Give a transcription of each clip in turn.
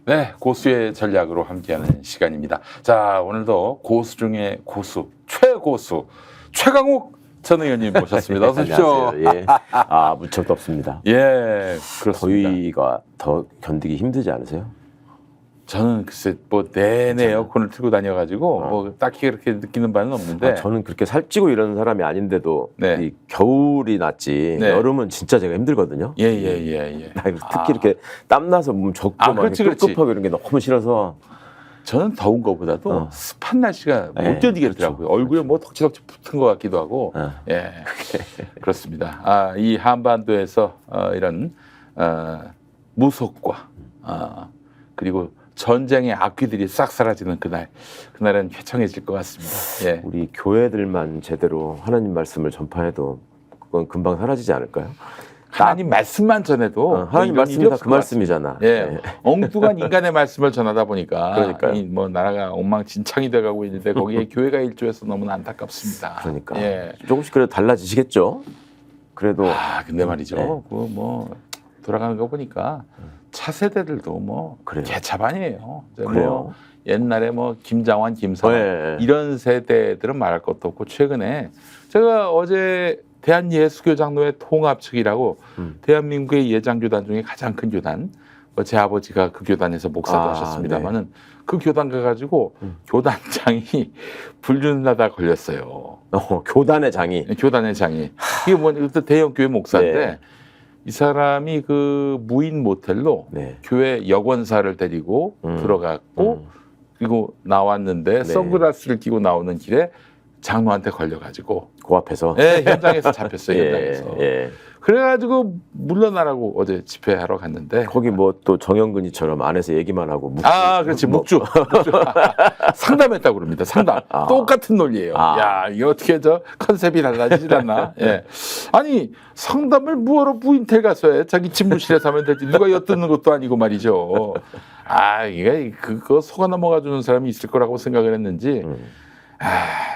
네, 고수의 전략으로 함께하는 시간입니다. 자, 오늘도 고수 중에 고수, 최고수, 최강욱 전 의원님 모셨습니다. 어서 오십시오. 안녕하세요. 예. 무척 덥습니다. 예, 그렇습니다. 더위가 더 견디기 힘들지 않으세요? 저는 글쎄 뭐 내내 에어컨을 틀고 다녀가지고 뭐 딱히 그렇게 느끼는 바는 없는데 저는 그렇게 살찌고 이러는 사람이 아닌데도 네. 이 겨울이 낫지 네. 여름은 진짜 제가 힘들거든요. 예. 나 특히 이렇게 땀나서 몸 젖고 막 그렇지. 꿉꿉하고 이런 게 너무 싫어서 저는 더운 것보다도 습한 날씨가 못 예, 견디겠더라고요. 얼굴에 뭐 덕지덕지 붙은 것 같기도 하고. 예, 그렇습니다. 이 한반도에서 이런 무속과 그리고 전쟁의 악귀들이 싹 사라지는 그날은 회청해질 것 같습니다. 예. 우리 교회들만 제대로 하나님 말씀을 전파해도 그건 금방 사라지지 않을까요? 하나님 말씀만 전해도 하나님 말씀이 다 그 말씀이잖아. 예. 엉뚱한 인간의 말씀을 전하다 보니까 그러니까요. 뭐 나라가 엉망진창이 돼가고 있는데 거기에 교회가 일조해서 너무나 안타깝습니다. 그러니까 예. 조금씩 그래도 달라지시겠죠. 그래도 근데 말이죠. 네. 그 뭐 돌아가는 거 보니까 차세대들도 뭐 그래요. 개차반이에요. 그래요. 뭐 옛날에 뭐 김장환, 김상환 네. 이런 세대들은 말할 것도 없고 최근에 제가 어제 대한예수교장로회 통합측이라고 대한민국의 예장교단 중에 가장 큰 교단, 제 아버지가 그 교단에서 목사도 하셨습니다만은 네. 그 교단 가가지고 교단장이 불륜하다 걸렸어요. 교단의 장이. 교단의 장이. 이게 뭐 대형 교회 목사인데 네. 이 사람이 그 무인 모텔로 네. 교회 여권사를 데리고 들어갔고 그리고 나왔는데 선글라스를 끼고 나오는 길에 장로한테 걸려가지고 그 앞에서. 현장에서 잡혔어요. 현장에서. 예. 그래가지고 물러나라고 어제 집회하러 갔는데 거기 뭐 또 정영근이처럼 안에서 얘기만 하고 그렇지 묵주 상담했다고 그럽니다. 상담 똑같은 논리예요. 야 이게 어떻게 컨셉이 달라지질 않나? 예. 아니 상담을 뭐하러 부인텔 가서 해? 자기 집무실에서 하면 되지. 누가 엿듣는 것도 아니고 말이죠. 이게 그거 속아 넘어가 주는 사람이 있을 거라고 생각을 했는지.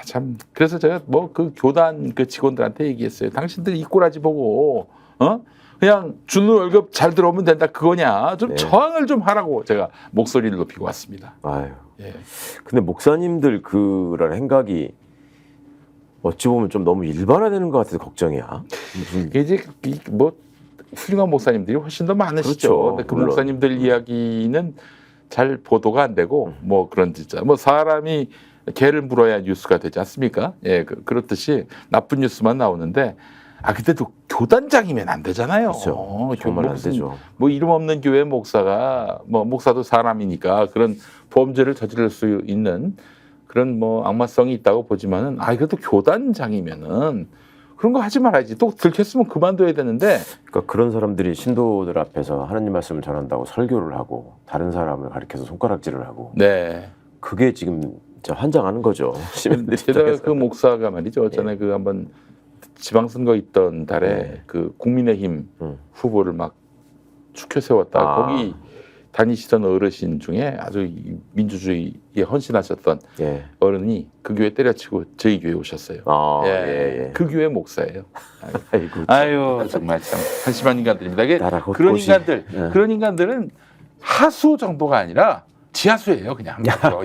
참 그래서 제가 뭐 그 교단 그 직원들한테 얘기했어요. 당신들 이 꼬라지 보고 그냥 주는 월급 잘 들어오면 된다 그거냐 좀 저항을 좀 하라고 제가 목소리를 높이고 왔습니다. 예. 근데 목사님들 그런 행각이 어찌 보면 좀 너무 일반화되는 것 같아서 걱정이야. 이게 이제 뭐 훌륭한 목사님들이 훨씬 더 많으시죠. 그렇죠, 근데 그 물론. 목사님들 이야기는 잘 보도가 안 되고 뭐 그런 진짜 뭐 사람이 개를 물어야 뉴스가 되지 않습니까? 예, 그렇듯이 나쁜 뉴스만 나오는데 그때도 교단장이면 안 되잖아요. 그렇죠. 정말 안 되죠. 뭐 이름 없는 교회 목사가 뭐 목사도 사람이니까 그런 범죄를 저지를 수 있는 그런 뭐 악마성이 있다고 보지만은 그래도 교단장이면은 그런 거 하지 말아야지. 또 들켰으면 그만둬야 되는데. 그러니까 그런 사람들이 신도들 앞에서 하나님 말씀을 전한다고 설교를 하고 다른 사람을 가리켜서 손가락질을 하고. 네. 그게 지금 진짜 환장하는 거죠. 시민들이. 게다가 그 목사가 말이죠. 전에 그 한번 지방선거 있던 달에 그 국민의힘 후보를 막 축혀 세웠다. 거기 다니시던 어르신 중에 아주 민주주의에 헌신하셨던 어른이 그 교회 때려치고 저희 교회 오셨어요. 그 교회 목사예요. 정말 참 한심한 인간들입니다. 그런 인간들은 하수 정도가 아니라 지하수예요, 그냥.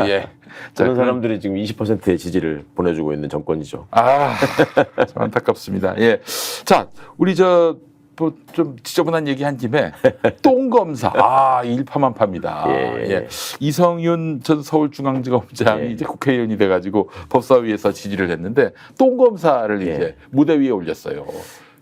예. 그런 사람들이 지금 20%의 지지를 보내주고 있는 정권이죠. 참 안타깝습니다. 예. 자, 우리 뭐 좀 지저분한 얘기 한 김에 똥 검사 일파만파입니다. 예. 이성윤 전 서울중앙지검장이 이제 국회의원이 돼가지고 법사위에서 지지를 했는데 똥 검사를 이제 무대 위에 올렸어요.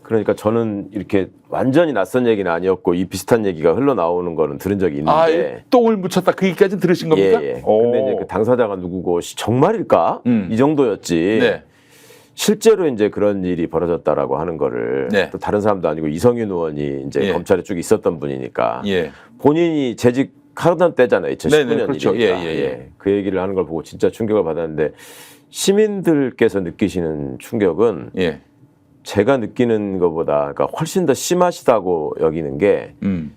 그러니까 저는 이렇게 완전히 낯선 얘기는 아니었고 이 비슷한 얘기가 흘러나오는 거는 들은 적이 있는데 똥을 묻혔다 그 얘기까지는 들으신 겁니까? 근데 이제 그 당사자가 누구고 정말일까? 이 정도였지. 실제로 이제 그런 일이 벌어졌다라고 하는 거를 또 다른 사람도 아니고 이성윤 의원이 이제 검찰에 쭉 있었던 분이니까 본인이 재직하던 때잖아요. 2019년 그렇죠. 일이니까. 그 얘기를 하는 걸 보고 진짜 충격을 받았는데 시민들께서 느끼시는 충격은 제가 느끼는 것보다 그러니까 훨씬 더 심하시다고 여기는 게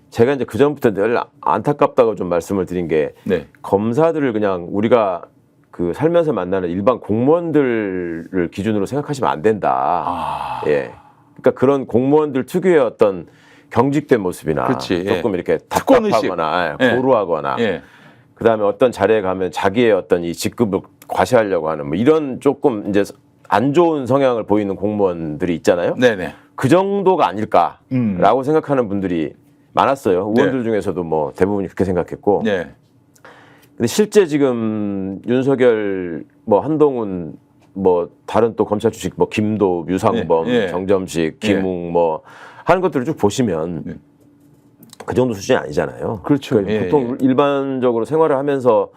제가 이제 그 전부터 늘 안타깝다고 좀 말씀을 드린 게 검사들을 그냥 우리가 그 살면서 만나는 일반 공무원들을 기준으로 생각하시면 안 된다. 그러니까 그런 공무원들 특유의 어떤 경직된 모습이나 그렇지. 조금 이렇게 특권의식. 답답하거나 예. 고루하거나 예. 그다음에 어떤 자리에 가면 자기의 어떤 이 직급을 과시하려고 하는 뭐 이런 조금 이제 안 좋은 성향을 보이는 공무원들이 있잖아요. 네네. 그 정도가 아닐까라고 생각하는 분들이 많았어요. 의원들 중에서도 뭐 대부분이 그렇게 생각했고. 네. 근데 실제 지금 윤석열, 뭐 한동훈, 뭐 다른 또 검찰 출신 뭐 김도, 유상범, 예. 정점식, 김웅 뭐 하는 것들을 쭉 보시면 그 정도 수준이 아니잖아요. 그렇죠. 그러니까 보통 일반적으로 생활을 하면서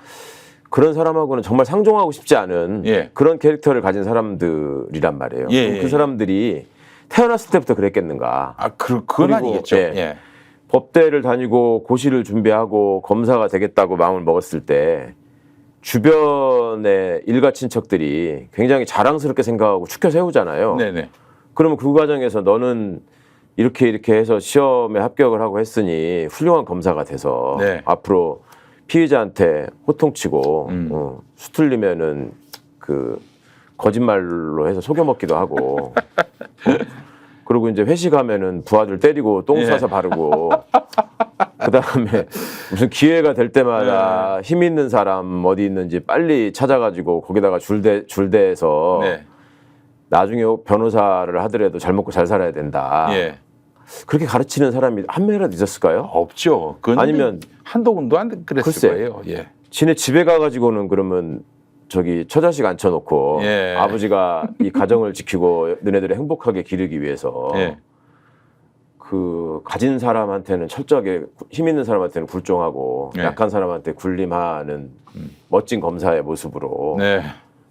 그런 사람하고는 정말 상종하고 싶지 않은 그런 캐릭터를 가진 사람들이란 말이에요. 그 사람들이 태어났을 때부터 그랬겠는가. 그건 아니겠죠. 법대를 다니고 고시를 준비하고 검사가 되겠다고 마음을 먹었을 때 주변의 일가 친척들이 굉장히 자랑스럽게 생각하고 추켜 세우잖아요. 네네. 그러면 그 과정에서 너는 이렇게 해서 시험에 합격을 하고 했으니 훌륭한 검사가 돼서 앞으로 피의자한테 호통치고 수틀리면은 그 거짓말로 해서 속여먹기도 하고 그리고 이제 회식하면은 부하들 때리고 똥 싸서 바르고 그다음에 무슨 기회가 될 때마다 힘 있는 사람 어디 있는지 빨리 찾아가지고 거기다가 줄대서 나중에 변호사를 하더라도 잘 먹고 잘 살아야 된다. 그렇게 가르치는 사람이 한 명이라도 있었을까요? 없죠. 아니면 한동훈도 안 그랬을 거예요. 지네 집에 가가지고는 그러면 저기 처자식 앉혀놓고 아버지가 이 가정을 지키고 너네들이 행복하게 기르기 위해서 그 가진 사람한테는 철저하게 힘 있는 사람한테는 굴종하고 약한 사람한테 군림하는 멋진 검사의 모습으로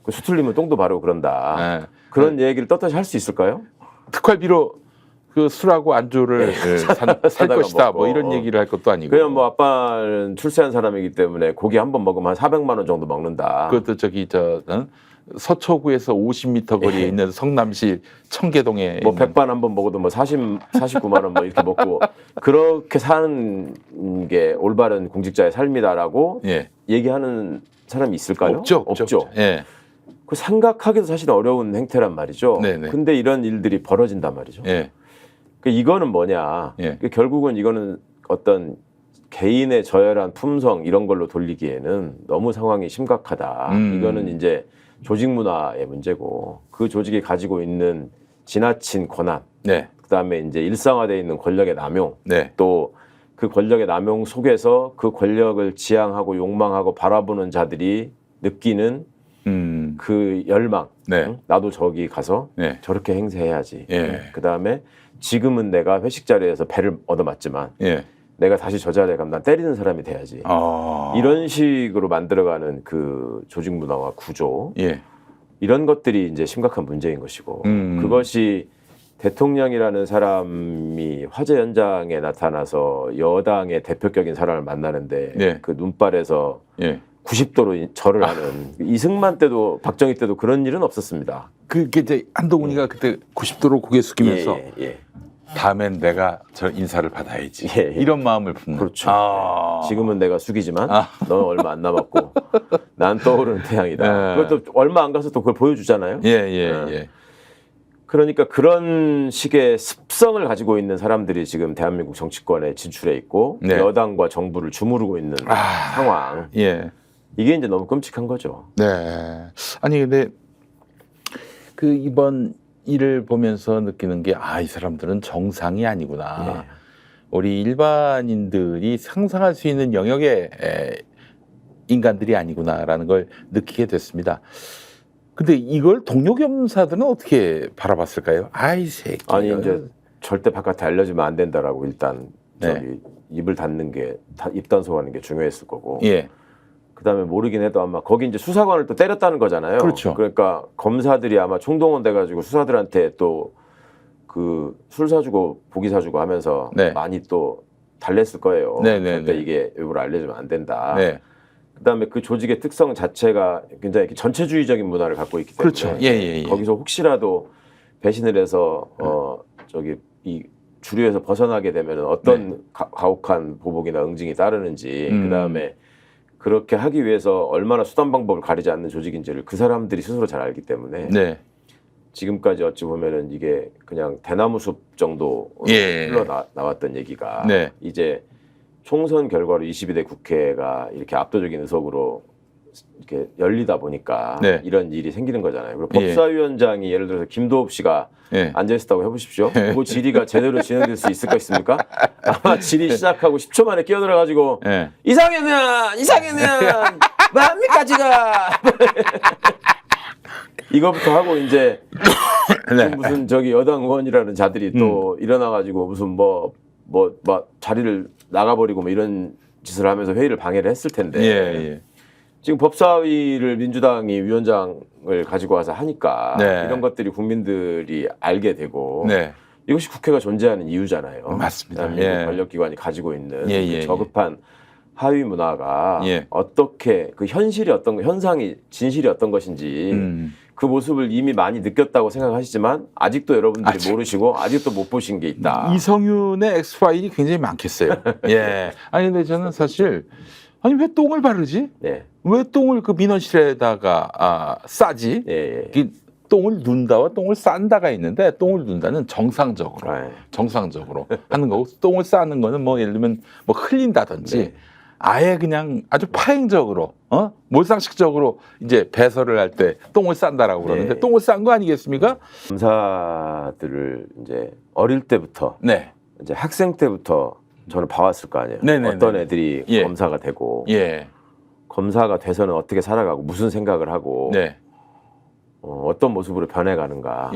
그 수틀리면 똥도 바르고 그런다. 그런 얘기를 떳떳이 할 수 있을까요? 특활비로 그 술하고 안주를 살 것이다. 뭐 이런 얘기를 할 것도 아니고. 그냥 뭐 아빠는 출세한 사람이기 때문에 고기 한 번 먹으면 한 400만 원 정도 먹는다. 그것도 저기 서초구에서 50m 거리에 있는 성남시 청계동에 뭐 백반 한 번 먹어도 뭐 49만 원 뭐 이렇게 먹고 그렇게 사는 게 올바른 공직자의 삶이다라고 얘기하는 사람이 있을까요? 없죠. 그 생각하기도 사실 어려운 행태란 말이죠. 근데 이런 일들이 벌어진단 말이죠. 이거는 뭐냐? 결국은 이거는 어떤 개인의 저열한 품성 이런 걸로 돌리기에는 너무 상황이 심각하다. 이거는 이제 조직 문화의 문제고 그 조직이 가지고 있는 지나친 권한, 그다음에 이제 일상화되어 있는 권력의 남용, 또 그 권력의 남용 속에서 그 권력을 지향하고 욕망하고 바라보는 자들이 느끼는 그 열망, 나도 저기 가서 저렇게 행세해야지. 그다음에 지금은 내가 회식 자리에서 배를 얻어맞지만 내가 다시 저 자리에 가면 난 때리는 사람이 돼야지. 이런 식으로 만들어가는 그 조직 문화와 구조 이런 것들이 이제 심각한 문제인 것이고 그것이 대통령이라는 사람이 화재 현장에 나타나서 여당의 대표격인 사람을 만나는데 그 눈발에서 90도로 절을 하는 이승만 때도 박정희 때도 그런 일은 없었습니다. 그게 이제 한동훈이가 그때 90도로 고개 숙이면서 다음엔 내가 저 인사를 받아야지. 이런 마음을 품는. 그렇죠. 지금은 내가 숙이지만 너는 얼마 안 남았고 난 떠오르는 태양이다. 그것도 얼마 안 가서 또 그걸 보여주잖아요. 그러니까 그런 식의 습성을 가지고 있는 사람들이 지금 대한민국 정치권에 진출해 있고 여당과 정부를 주무르고 있는 상황. 이게 이제 너무 끔찍한 거죠. 아니 근데 그 이번 일을 보면서 느끼는 게 이 사람들은 정상이 아니구나. 우리 일반인들이 상상할 수 있는 영역의 인간들이 아니구나라는 걸 느끼게 됐습니다. 근데 이걸 동료 검사들은 어떻게 바라봤을까요? 이 새끼. 아니 이제 절대 바깥에 알려지면 안 된다라고 일단 저기 입을 닫는 게 입단속하는 게 중요했을 거고. 그다음에 모르긴 해도 아마 거기 이제 수사관을 또 때렸다는 거잖아요. 그렇죠. 그러니까 검사들이 아마 총동원 돼가지고 수사들한테 또 그 술 사주고 고기 사주고 하면서 많이 또 달랬을 거예요. 절대 이게 일부러 알려지면 안 된다. 그다음에 그 조직의 특성 자체가 굉장히 전체주의적인 문화를 갖고 있기 때문에 그렇죠. 거기서 혹시라도 배신을 해서 저기 이 주류에서 벗어나게 되면 어떤 가혹한 보복이나 응징이 따르는지 그다음에 그렇게 하기 위해서 얼마나 수단 방법을 가리지 않는 조직인지를 그 사람들이 스스로 잘 알기 때문에 지금까지 어찌 보면은 이게 그냥 대나무 숲 정도 흘러나왔던 얘기가 네. 이제 총선 결과로 22대 국회가 이렇게 압도적인 의석으로 이렇게 열리다 보니까 네. 이런 일이 생기는 거잖아요. 그리고 법사위원장이 예를 들어서 김도읍 씨가 앉아있었다고 해보십시오. 그 질의가 제대로 진행될 수 있을까 있습니까? 아마 질의 시작하고 10초 만에 끼어들어가지고 이상현은 뭐합니까 지금? 이거부터 하고 이제 무슨 저기 여당 의원이라는 자들이 또 일어나가지고 무슨 뭐 자리를 나가버리고 뭐 이런 짓을 하면서 회의를 방해를 했을 텐데 지금 법사위를 민주당이 위원장을 가지고 와서 하니까 이런 것들이 국민들이 알게 되고 이것이 국회가 존재하는 이유잖아요. 맞습니다. 권력기관이 가지고 있는 그 저급한 하위 문화가 어떻게 그 현실이 어떤 현상이 진실이 어떤 것인지 그 모습을 이미 많이 느꼈다고 생각하시지만 아직도 여러분들이 모르시고 아직도 못 보신 게 있다. 이성윤의 엑스파일이 굉장히 많겠어요. 아니 근데 저는 사실 아니 왜 똥을 바르지? 왜 똥을 그 민원실에다가 싸지? 똥을 둔다와 똥을 싼다가 있는데 똥을 둔다는 정상적으로 하는 거고 똥을 싸는 거는 뭐 예를 들면 뭐 흘린다든지 아예 그냥 아주 파행적으로 몰상식적으로 이제 배설을 할 때 똥을 싼다라고 그러는데 똥을 싼 거 아니겠습니까? 검사들을 이제 어릴 때부터 이제 학생 때부터 저는 봐왔을 거 아니에요. 어떤 애들이 검사가 되고 검사가 돼서는 어떻게 살아가고 무슨 생각을 하고 어떤 모습으로 변해가는가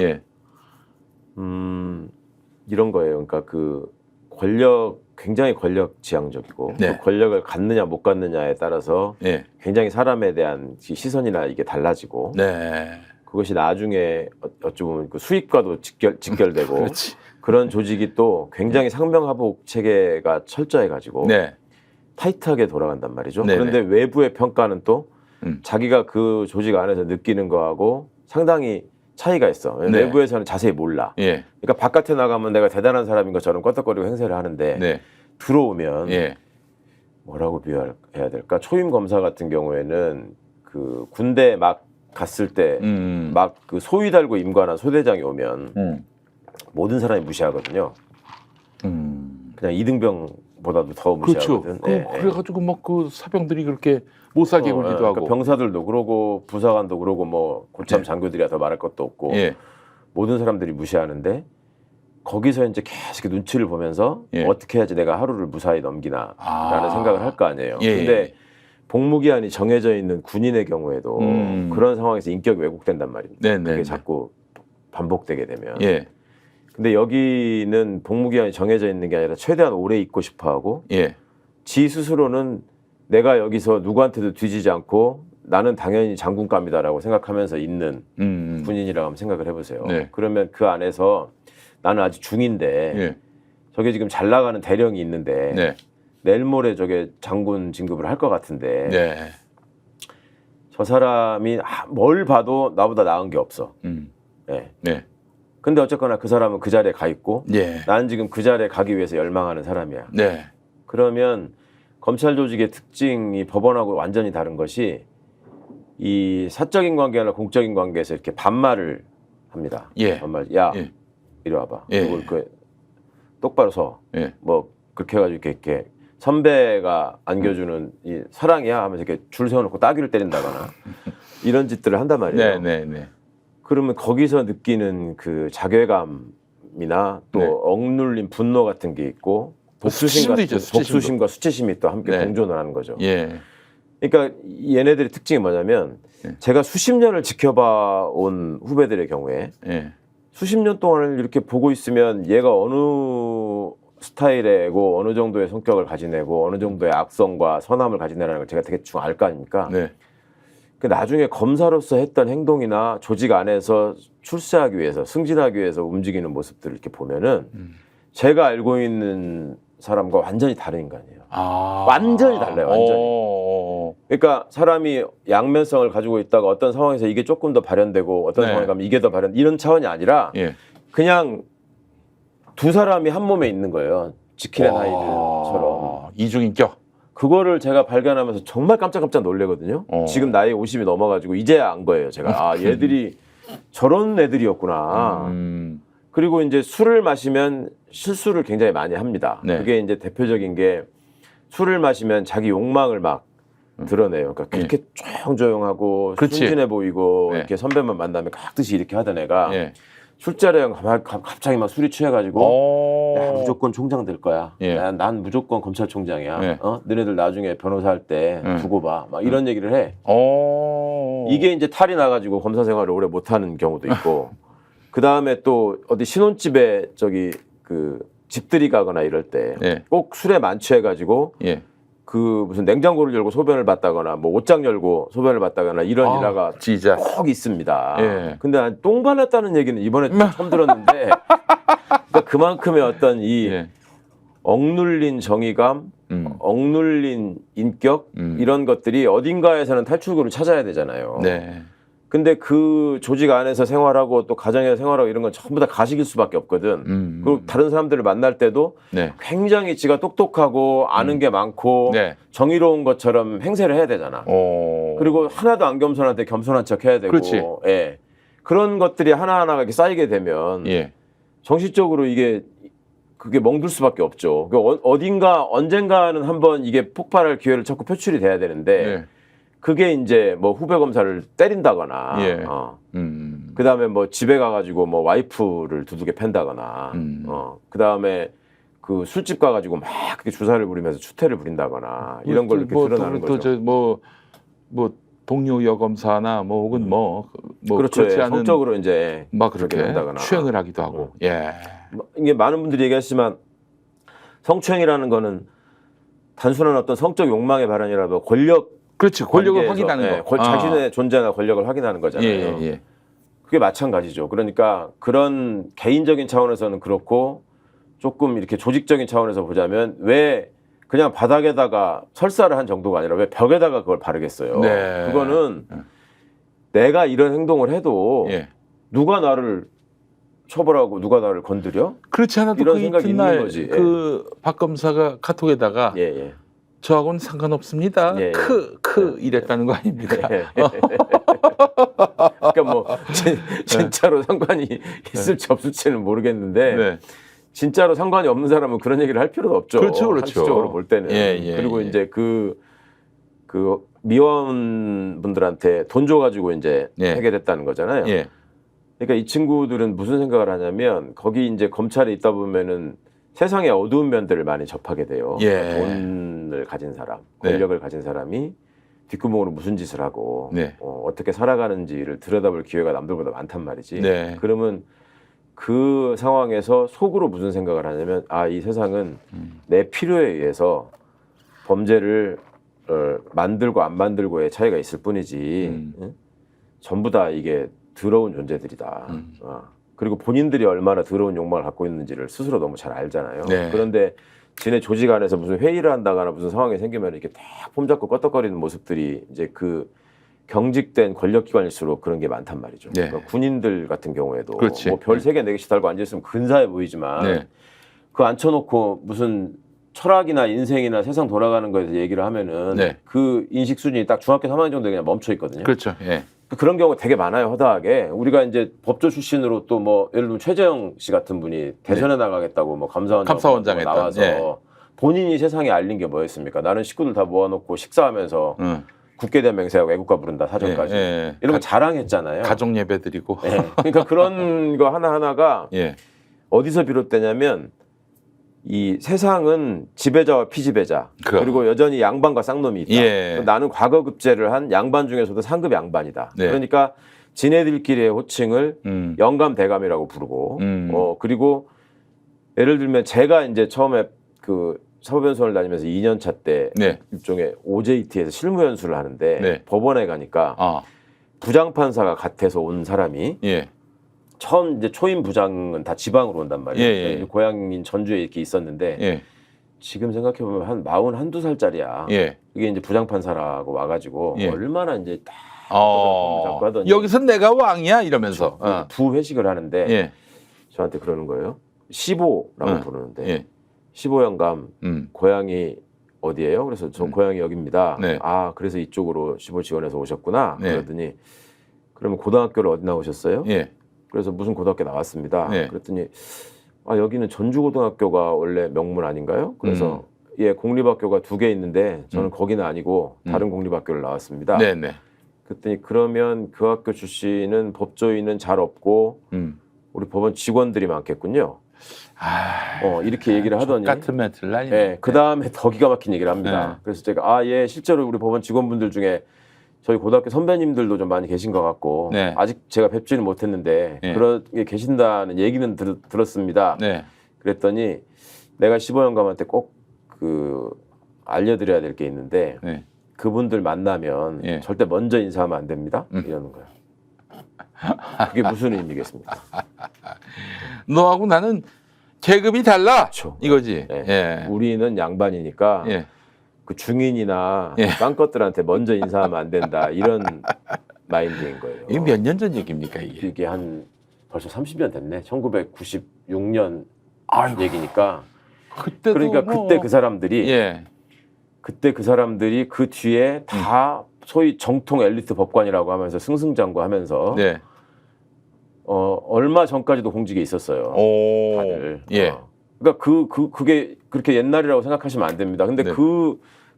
이런 거예요. 그러니까 그 굉장히 권력 지향적이고 그 권력을 갖느냐 못 갖느냐에 따라서 굉장히 사람에 대한 시선이나 이게 달라지고 그것이 나중에 어찌 보면 그 수익과도 직결되고 그런 조직이 또 굉장히 상명하복 체계가 철저해가지고 타이트하게 돌아간단 말이죠. 그런데 외부의 평가는 또 자기가 그 조직 안에서 느끼는 거하고 상당히 차이가 있어. 내부에서는 자세히 몰라. 그러니까 바깥에 나가면 내가 대단한 사람인 것처럼 껐덕거리고 행세를 하는데 들어오면 뭐라고 비유해야 될까? 초임 검사 같은 경우에는 그 군대 막 갔을 때 막 그 소위 달고 임관한 소대장이 오면 모든 사람이 무시하거든요. 그냥 이등병보다도 더 무시하거든. 그래가지고 막 그 사병들이 그렇게 못 살게 굴기도 하고 그러니까 병사들도 그러고 부사관도 그러고 뭐 고참 장교들이야 더 말할 것도 없고 모든 사람들이 무시하는데 거기서 이제 계속 눈치를 보면서 어떻게 해야지 내가 하루를 무사히 넘기나라는 생각을 할 거 아니에요. 근데 복무기한이 정해져 있는 군인의 경우에도 그런 상황에서 인격이 왜곡된단 말입니다. 그게 자꾸 반복되게 되면. 근데 여기는 복무기한이 정해져 있는 게 아니라 최대한 오래 있고 싶어하고 지 스스로는 내가 여기서 누구한테도 뒤지지 않고 나는 당연히 장군감이다라고 생각하면서 있는 군인이라고 한번 생각을 해보세요. 그러면 그 안에서 나는 아직 중인데 저게 지금 잘 나가는 대령이 있는데 내일 모레 저게 장군 진급을 할 것 같은데 저 사람이 뭘 봐도 나보다 나은 게 없어. 근데 어쨌거나 그 사람은 그 자리에 가 있고 나는 지금 그 자리에 가기 위해서 열망하는 사람이야. 그러면 검찰 조직의 특징이 법원하고 완전히 다른 것이 이 사적인 관계나 공적인 관계에서 이렇게 반말을 합니다. 반말. 야, 이리 와봐. 그 똑바로 서. 뭐 그렇게 해가지고 이렇게 선배가 안겨주는 이 사랑이야 하면서 이렇게 줄 세워놓고 따귀를 때린다거나 이런 짓들을 한단 말이에요. 그러면 거기서 느끼는 그 자괴감이나 또 억눌린 분노 같은 게 있고 복수심과 수치심이 또 함께 공존을 하는 거죠. 그러니까 얘네들의 특징이 뭐냐면 제가 수십 년을 지켜봐 온 후배들의 경우에 수십 년 동안을 이렇게 보고 있으면 얘가 어느 스타일의 애고 어느 정도의 성격을 가진 애고 어느 정도의 악성과 선함을 가진 애라는 걸 제가 대충 알 거 아닙니까? 그 나중에 검사로서 했던 행동이나 조직 안에서 출세하기 위해서 승진하기 위해서 움직이는 모습들을 이렇게 보면은 제가 알고 있는 사람과 완전히 다른 인간이에요. 완전히 달라요. 완전히. 그러니까 사람이 양면성을 가지고 있다가 어떤 상황에서 이게 조금 더 발현되고 어떤 상황에 가면 이게 더 이런 차원이 아니라 그냥 두 사람이 한 몸에 있는 거예요. 지킬 앤 하이드처럼. 이중인격. 그거를 제가 발견하면서 정말 깜짝깜짝 놀래거든요. 지금 나이 50이 넘어가지고 이제야 안 거예요. 제가 얘들이 저런 애들이었구나. 그리고 이제 술을 마시면 실수를 굉장히 많이 합니다. 네. 그게 이제 대표적인 게 술을 마시면 자기 욕망을 막 드러내요. 그러니까 그렇게 조용조용하고 그렇지. 순진해 보이고 네. 이렇게 선배만 만나면 각듯이 이렇게 하던 애가 예. 술자리에 갑자기 막 술이 취해가지고 야, 오. 무조건 총장 될 거야. 예. 난 무조건 검찰총장이야. 예. 너네들 나중에 변호사 할 때 두고 봐. 막 이런 얘기를 해. 오. 이게 이제 탈이 나가지고 검사 생활을 오래 못하는 경우도 있고 그 다음에 또 어디 신혼집에 저기 그 집들이 가거나 이럴 때 꼭 예. 술에 만취해가지고 예. 그 무슨 냉장고를 열고 소변을 봤다거나 뭐 옷장 열고 소변을 봤다거나 이런 일화가 진짜. 꼭 있습니다. 예. 근데 난 똥 발랐다는 얘기는 이번에 처음 들었는데 그러니까 그만큼의 어떤 이 예. 억눌린 정의감, 억눌린 인격 이런 것들이 어딘가에서는 탈출구를 찾아야 되잖아요. 네. 근데 그 조직 안에서 생활하고 또 가정에서 생활하고 이런 건 전부 다 가식일 수밖에 없거든. 그리고 다른 사람들을 만날 때도 네. 굉장히 지가 똑똑하고 아는 게 많고 네. 정의로운 것처럼 행세를 해야 되잖아. 오. 그리고 하나도 안 겸손한데 겸손한 척 해야 되고. 그렇지. 예. 그런 것들이 하나하나가 이렇게 쌓이게 되면 예. 정신적으로 그게 멍들 수밖에 없죠. 어딘가 언젠가는 한번 이게 폭발할 기회를 자꾸 표출이 돼야 되는데 예. 그게 이제 뭐 후배 검사를 때린다거나, 예. 그 다음에 뭐 집에 가가지고 뭐 와이프를 두둑에 팬다거나, 그 다음에 그 술집 가가지고 막 그렇게 주사를 부리면서 추태를 부린다거나 이런 걸 이렇게 드러나는 거죠. 뭐 동료 여검사나 뭐 혹은 뭐 그렇죠. 그렇지 않은 성적으로 이제 막 그렇게 한다거나 추행을 하기도 하고. 예. 이게 많은 분들이 얘기하시지만 성추행이라는 거는 단순한 어떤 성적 욕망의 발현이라도 그렇지. 권력을 관계에서, 확인하는 거. 자신의 존재나 권력을 확인하는 거잖아요. 예. 그게 마찬가지죠. 그러니까 그런 개인적인 차원에서는 그렇고 조금 이렇게 조직적인 차원에서 보자면 왜 그냥 바닥에다가 설사를 한 정도가 아니라 왜 벽에다가 그걸 바르겠어요. 네. 그거는 내가 이런 행동을 해도 예. 누가 나를 처벌하고 누가 나를 건드려? 그렇지 않아도 이런 그 생각이 있는 이튿날 거지. 그 박 검사가 카톡에다가 예. 저하고는 상관없습니다. 예. 이랬다는 거 아닙니까? 그러니까 뭐 진짜로 상관이 있을지 없을지는 모르겠는데 네. 진짜로 상관이 없는 사람은 그런 얘기를 할 필요도 없죠. 그렇죠. 상식적으로 볼 때는. 그리고 이제 그 미원분들한테 돈 줘가지고 이제 해결했다는 거잖아요. 예. 그러니까 이 친구들은 무슨 생각을 하냐면 거기 이제 검찰에 있다 보면은 세상의 어두운 면들을 많이 접하게 돼요. 예. 그러니까 돈을 가진 사람, 권력을 가진 사람이 뒷구멍으로 무슨 짓을 하고 어떻게 살아가는지를 들여다볼 기회가 남들보다 많단 말이지. 그러면 그 상황에서 속으로 무슨 생각을 하냐면 이 세상은 내 필요에 의해서 범죄를 만들고 안 만들고의 차이가 있을 뿐이지 전부 다 이게 더러운 존재들이다. 그리고 본인들이 얼마나 더러운 욕망을 갖고 있는지를 스스로 너무 잘 알잖아요. 그런데 지네 조직 안에서 무슨 회의를 한다거나 무슨 상황이 생기면 이렇게 딱 폼잡고 껐덕거리는 모습들이 이제 그 경직된 권력기관일수록 그런 게 많단 말이죠. 그러니까 군인들 같은 경우에도 뭐 별 3개, 4개씩 달고 앉아있으면 근사해 보이지만 그거 앉혀놓고 무슨 철학이나 인생이나 세상 돌아가는 거에 대해서 얘기를 하면은 그 인식 수준이 딱 중학교 3학년 정도에 그냥 멈춰 있거든요. 그렇죠. 그런 경우가 되게 많아요. 허다하게. 우리가 이제 법조 출신으로 또 뭐 예를 들면 최재형 씨 같은 분이 대선에 나가겠다고 뭐 감사원장 나와서 본인이 세상에 알린 게 뭐였습니까? 나는 식구들 다 모아놓고 식사하면서 국회 대한 맹세하고 애국가 부른다 사전까지. 이런 거 자랑했잖아요. 가족 예배 드리고. 그러니까 그런 거 하나하나가 어디서 비롯되냐면 이 세상은 지배자와 피지배자 그리고 여전히 양반과 쌍놈이 있다. 나는 과거급제를 한 양반 중에서도 상급 양반이다. 그러니까 지네들끼리의 호칭을 영감대감이라고 부르고 그리고 예를 들면 제가 이제 처음에 그 사법연수원을 다니면서 2년차 때 일종의 OJT에서 실무연수를 하는데 법원에 가니까 부장판사가 갓해서 온 사람이 처음 이제 초임 부장은 다 지방으로 온단 말이에요. 고향인 전주에 이렇게 있었는데 지금 생각해 보면 한 41, 2살짜리야. 이게 이제 부장판사라고 와가지고 얼마나 이제 딱 잡고 하더니 여기서 내가 왕이야 이러면서 부회식을 하는데 저한테 그러는 거예요. 시보라고 부르는데 시보 영감 고향이 어디예요? 그래서 저 고향이 여기입니다. 그래서 이쪽으로 시보 지원해서 오셨구나. 그러더니 그러면 고등학교를 어디 나오셨어요? 예. 그래서 무슨 고등학교 나왔습니다. 예. 그랬더니 여기는 전주고등학교가 원래 명문 아닌가요? 그래서 예, 공립학교가 2개 있는데 저는 거기는 아니고 다른 공립학교를 나왔습니다. 네네. 그랬더니 그러면 그 학교 출신은 법조인은 잘 없고 우리 법원 직원들이 많겠군요. 이렇게 얘기를 하더니 같은 멘트를 날리네. 예, 그 다음에 더 기가 막힌 얘기를 합니다. 그래서 제가 예, 실제로 우리 법원 직원분들 중에 저희 고등학교 선배님들도 좀 많이 계신 것 같고 네. 아직 제가 뵙지는 못했는데 그렇게 계신다는 얘기는 들었습니다. 네. 그랬더니 내가 15연감한테 꼭 알려드려야 될 게 있는데 그분들 만나면 절대 먼저 인사하면 안 됩니다. 이러는 거예요. 그게 무슨 의미겠습니까? 너하고 나는 계급이 달라. 그렇죠. 이거지. 예. 예. 우리는 양반이니까 그 중인이나 깡것들한테 먼저 인사하면 안 된다. 이런 마인드인 거예요. 이게 몇 년 전 얘기입니까 이게? 이게 한 벌써 30년 됐네. 1996년 얘기니까. 그때도 그러니까 그때 그 사람들이 그때 그 사람들이 그 뒤에 다 소위 정통 엘리트 법관이라고 하면서 승승장구하면서 얼마 전까지도 공직에 있었어요. 다들. 그러니까 그게 그렇게 옛날이라고 생각하시면 안 됩니다. 근데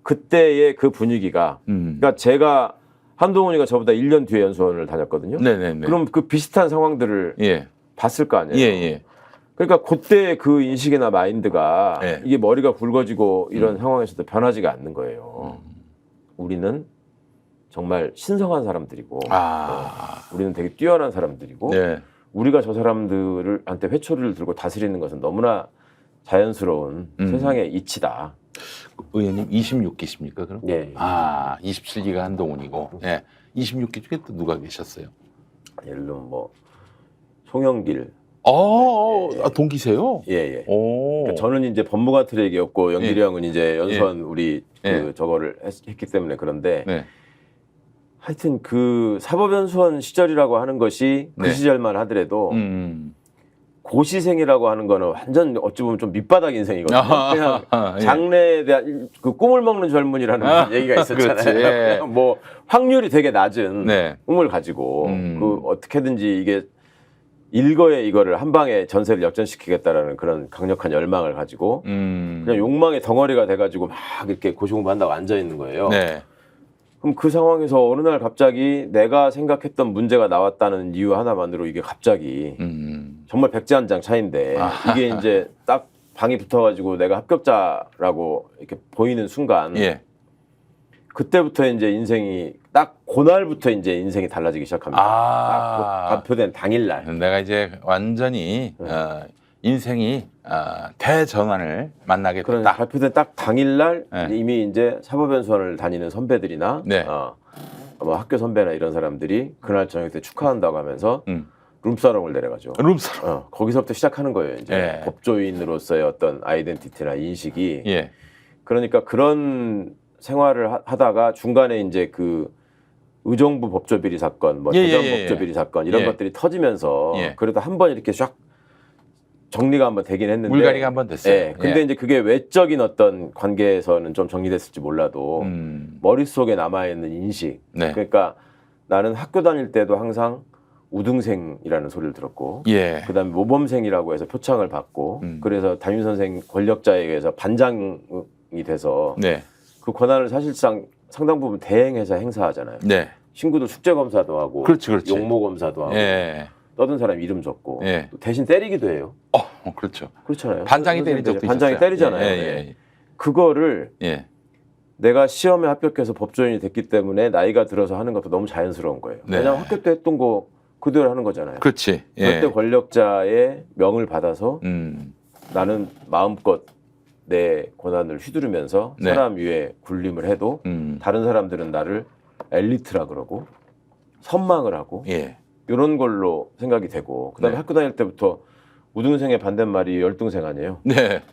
그때의 그 분위기가 그러니까 제가 한동훈이가 저보다 1년 뒤에 연수원을 다녔거든요. 그럼 그 비슷한 상황들을 봤을 거 아니에요. 그러니까 그때 그 인식이나 마인드가 이게 머리가 굵어지고 이런 상황에서도 변하지가 않는 거예요. 우리는 정말 신성한 사람들이고 우리는 되게 뛰어난 사람들이고 우리가 저 사람들한테 회초리를 들고 다스리는 것은 너무나 자연스러운 세상의 이치다. 의원님 26기십니까 그럼? 예. 27기가 한동훈이고 26기 중에 또 누가 계셨어요? 예를 들면 뭐 송영길. 동기세요? 예. 그러니까 저는 이제 법무가 트랙이었고 영길이 형은 이제 연수원 우리 저거를 했기 때문에 그런데 하여튼 그 사법연수원 시절이라고 하는 것이 그 시절만 하더라도 고시생이라고 하는 거는 완전 어찌 보면 좀 밑바닥 인생이거든요. 그냥 장래에 대한 그 꿈을 먹는 젊은이라는 얘기가 있었잖아요. 뭐 확률이 되게 낮은 꿈을 가지고 그 어떻게든지 이게 일거에 이거를 한 방에 전세를 역전시키겠다라는 그런 강력한 열망을 가지고 그냥 욕망의 덩어리가 돼가지고 막 이렇게 고시공부한다고 앉아 있는 거예요. 그럼 그 상황에서 어느 날 갑자기 내가 생각했던 문제가 나왔다는 이유 하나만으로 이게 갑자기 정말 백지한장 차이인데 이게 이제 딱 방이 붙어가지고 내가 합격자라고 이렇게 보이는 순간 그때부터 이제 인생이 딱 그날부터 이제 인생이 달라지기 시작합니다. 딱 발표된 당일날. 내가 이제 완전히 인생이 대전환을 만나게 됐다. 발표된 딱 당일날 이미 이제 사법연수원을 다니는 선배들이나 뭐 학교 선배나 이런 사람들이 그날 저녁 때 축하한다고 하면서 룸사롱을 내려가죠. 룸사롱. 거기서부터 시작하는 거예요. 이제 법조인으로서의 어떤 아이덴티티나 인식이. 그러니까 그런 생활을 하다가 중간에 이제 그 의정부 법조비리 사건, 뭐 대전 법조비리 사건 이런 것들이 터지면서 그래도 한번 이렇게 쫙 정리가 한번 되긴 했는데 물갈이가 한번 됐어요. 근데 이제 그게 외적인 어떤 관계에서는 좀 정리됐을지 몰라도 머릿속에 남아있는 인식. 그러니까 나는 학교 다닐 때도 항상 우등생이라는 소리를 들었고 그다음에 모범생이라고 해서 표창을 받고 그래서 담임선생 권력자에 의해서 반장이 돼서 그 권한을 사실상 상당 부분 대행해서 행사하잖아요. 친구도 숙제검사도 하고 용모검사도 하고 떠든 사람 이름 적고 또 대신 때리기도 해요. 그렇잖아요. 반장이 때린 적도 있었어요. 반장이 때리잖아요. 그거를 내가 시험에 합격해서 법조인이 됐기 때문에 나이가 들어서 하는 것도 너무 자연스러운 거예요. 왜냐하면 학교 때 했던 거 그대로 하는 거잖아요. 그때 권력자의 명을 받아서 나는 마음껏 내 권한을 휘두르면서 사람 위에 군림을 해도 다른 사람들은 나를 엘리트라 그러고 선망을 하고 이런 걸로 생각이 되고 그다음에 학교 다닐 때부터 우등생의 반대말이 열등생 아니에요.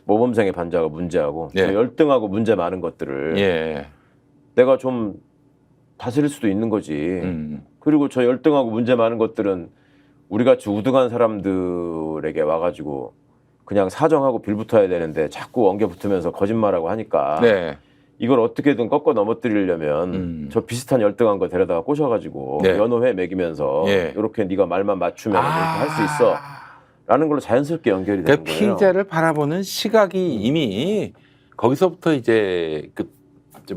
모범생의 반자가 문제하고 열등하고 문제 많은 것들을 내가 좀 다스릴 수도 있는 거지. 그리고 저 열등하고 문제 많은 것들은 우리같이 우등한 사람들에게 와가지고 그냥 사정하고 빌붙어야 되는데 자꾸 엉겨 붙으면서 거짓말하고 하니까 이걸 어떻게든 꺾어 넘어뜨리려면 저 비슷한 열등한 거 데려다가 꼬셔가지고 네. 연호회 먹이면서 예. 이렇게 네가 말만 맞추면 이렇게 할 수 있어 라는 걸로 자연스럽게 연결이 되는 그러니까 거예요. 피해자를 바라보는 시각이 이미 거기서부터 이제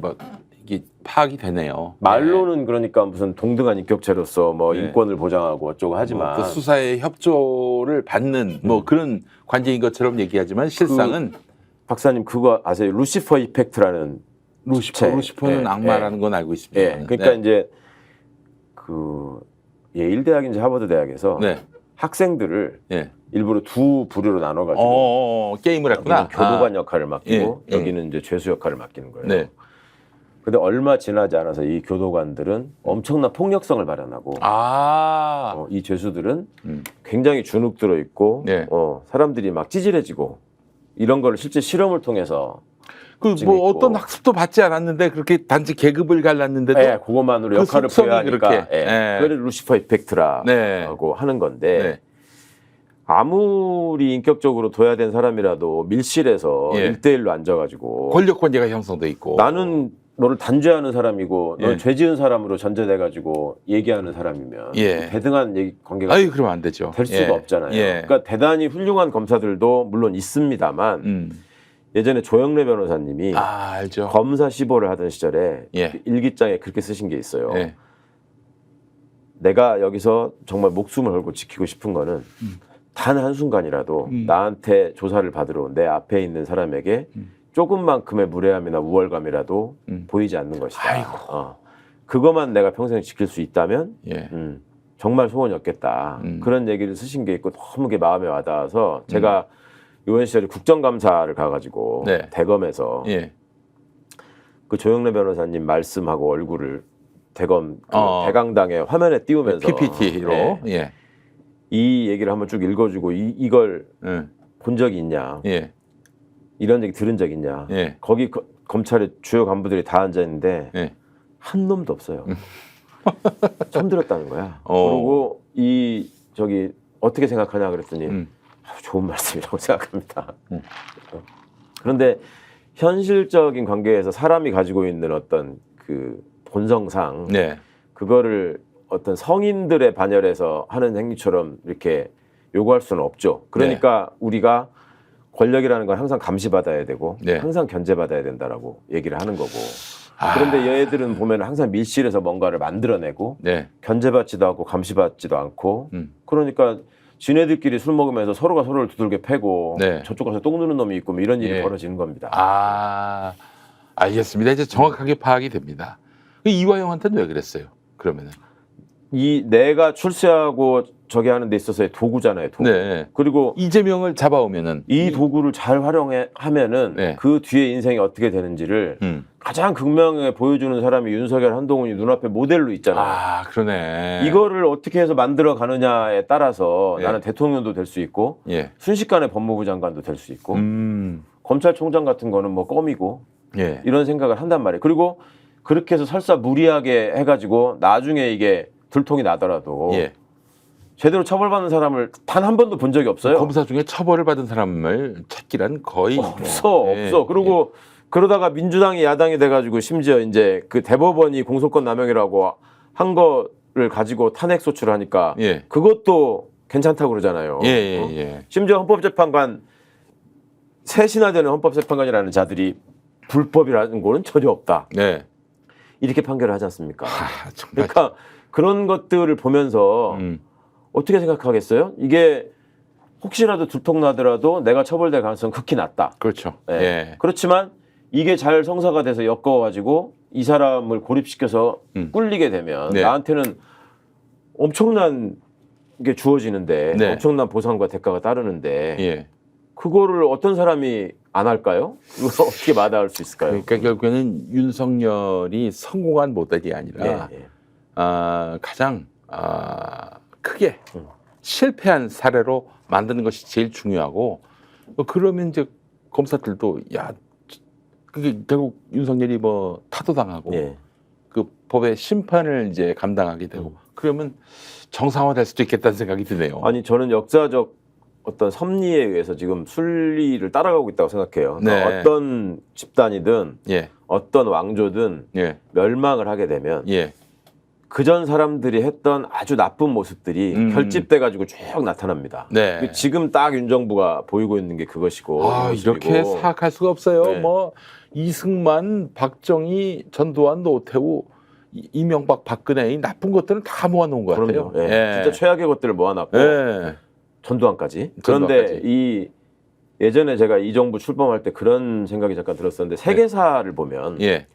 뭐 이게 파악이 되네요. 말로는 그러니까 무슨 동등한 인격체로서 뭐 네. 인권을 보장하고 어쩌고 하지만 그 수사의 협조를 받는 뭐 그런 관계인 것처럼 얘기하지만 실상은 박사님 그거 아세요? 루시퍼 이펙트라는 루시퍼는 악마라는 건 알고 있습니다. 예. 그러니까 이제 그 예일 대학인지 하버드 대학에서 네. 학생들을 예. 일부러 두 부류로 나눠가지고 게임을 했구나. 여기는 교도관 역할을 맡기고 예. 여기는 이제 죄수 역할을 맡기는 거예요. 네. 근데 얼마 지나지 않아서 이 교도관들은 엄청난 폭력성을 발현하고 이 죄수들은 굉장히 주눅 들어 있고 네. 사람들이 막 찌질해지고 이런 거를 실제 실험을 통해서 뭐 어떤 학습도 받지 않았는데 그렇게 단지 계급을 갈랐는데도 네, 그것만으로 그 역할을 속성이 부여하니까 그렇게. 그걸 루시퍼 이펙트라고 네. 하는 건데 네. 아무리 인격적으로 둬야 된 사람이라도 밀실에서 예. 1대1로 앉아가지고 권력 관계가 형성돼 있고 나는 너를 단죄하는 사람이고 예. 너는 죄 지은 사람으로 전제돼가지고 얘기하는 사람이면 예. 대등한 관계가 그러면 안 되죠. 될 수가 없잖아요. 그러니까 대단히 훌륭한 검사들도 물론 있습니다만 예전에 조영래 변호사님이 알죠. 검사 시보를 하던 시절에 예. 그 일기장에 그렇게 쓰신 게 있어요. 예. 내가 여기서 정말 목숨을 걸고 지키고 싶은 거는 단 한순간이라도 나한테 조사를 받으러 온 내 앞에 있는 사람에게 조금만큼의 무례함이나 우월감이라도 보이지 않는 것이다. 그것만 내가 평생 지킬 수 있다면 예. 정말 소원이 없겠다. 그런 얘기를 쓰신 게 있고 너무 그게 마음에 와닿아서 제가 요원 시절에 국정감사를 가가지고 네. 대검에서 예. 그 조영래 변호사님 말씀하고 얼굴을 대검 대강당에 화면에 띄우면서 PPT로 예. 이 얘기를 한번 쭉 읽어주고 이걸 본 적이 있냐? 예. 이런 얘기 들은 적 있냐? 예. 거기 검찰의 주요 간부들이 다 앉아 있는데 예. 한 놈도 없어요. 처음 들었다는 거야. 그리고 어떻게 생각하냐 그랬더니 좋은 말씀이라고 생각합니다. 그런데 현실적인 관계에서 사람이 가지고 있는 어떤 그 본성상 네. 그거를 어떤 성인들의 반열에서 하는 행위처럼 이렇게 요구할 수는 없죠. 그러니까 우리가 권력이라는 건 항상 감시받아야 되고 항상 견제받아야 된다라고 얘기를 하는 거고. 그런데 얘들은 보면 항상 밀실에서 뭔가를 만들어내고 견제받지도 않고 감시받지도 않고 그러니까 지네들끼리 술 먹으면서 서로가 서로를 두들겨 패고 저쪽 가서 똥 누는 놈이 있고 뭐 이런 일이 벌어지는 겁니다. 알겠습니다. 이제 정확하게 파악이 됩니다. 이화영한테는 왜 그랬어요? 그러면은 내가 출세하고 저기 하는 데 있어서의 도구잖아요. 도구. 그리고 이재명을 잡아오면은 이 도구를 잘 활용하면은 그 뒤에 인생이 어떻게 되는지를 가장 극명하게 보여주는 사람이 윤석열, 한동훈이 눈앞에 모델로 있잖아요. 그러네. 이거를 어떻게 해서 만들어 가느냐에 따라서 나는 대통령도 될 수 있고 순식간에 법무부 장관도 될 수 있고 검찰총장 같은 거는 뭐 껌이고 이런 생각을 한단 말이에요. 그리고 그렇게 해서 설사 무리하게 해가지고 나중에 이게 들통이 나더라도 제대로 처벌받는 사람을 단 한 번도 본 적이 없어요. 검사 중에 처벌을 받은 사람을 찾기란 거의 없어. 그리고 그러다가 민주당이 야당이 돼가지고 심지어 이제 그 대법원이 공소권 남용이라고 한 거를 가지고 탄핵 소추를 하니까 그것도 괜찮다고 그러잖아요. 심지어 헌법재판관 셋이나 되는 헌법재판관이라는 자들이 불법이라는 거는 전혀 없다. 이렇게 판결을 하지 않습니까? 그러니까 그런 것들을 보면서 어떻게 생각하겠어요? 이게 혹시라도 들통 나더라도 내가 처벌될 가능성은 극히 낮다. 그렇죠. 그렇지만 이게 잘 성사가 돼서 엮어가지고 이 사람을 고립시켜서 꿀리게 되면 나한테는 엄청난 게 주어지는데 엄청난 보상과 대가가 따르는데 그거를 어떤 사람이 안 할까요? 이거 어떻게 마다할 수 있을까요? 그러니까 결국에는 윤석열이 성공한 모델이 아니라 가장 크게 실패한 사례로 만드는 것이 제일 중요하고 그러면 이제 검사들도 그게 결국 윤석열이 뭐 타도당하고 그 법의 심판을 이제 감당하게 되고 그러면 정상화될 수도 있겠다는 생각이 드네요. 아니 저는 역사적 어떤 섭리에 의해서 지금 순리를 따라가고 있다고 생각해요. 어떤 집단이든 어떤 왕조든 예. 멸망을 하게 되면 예. 그전 사람들이 했던 아주 나쁜 모습들이 결집돼 가지고 쭉 나타납니다. 네. 지금 딱 윤 정부가 보이고 있는 게 그것이고 이렇게 사악할 수가 없어요. 네. 뭐 이승만, 박정희, 전두환, 노태우, 이명박, 박근혜 이 나쁜 것들은 다 모아놓은 것 같아요. 그럼요. 예. 진짜 최악의 것들을 모아놨고 예. 전두환까지. 그런데 이 예전에 제가 이 정부 출범할 때 그런 생각이 잠깐 들었었는데 세계사를 보면 예.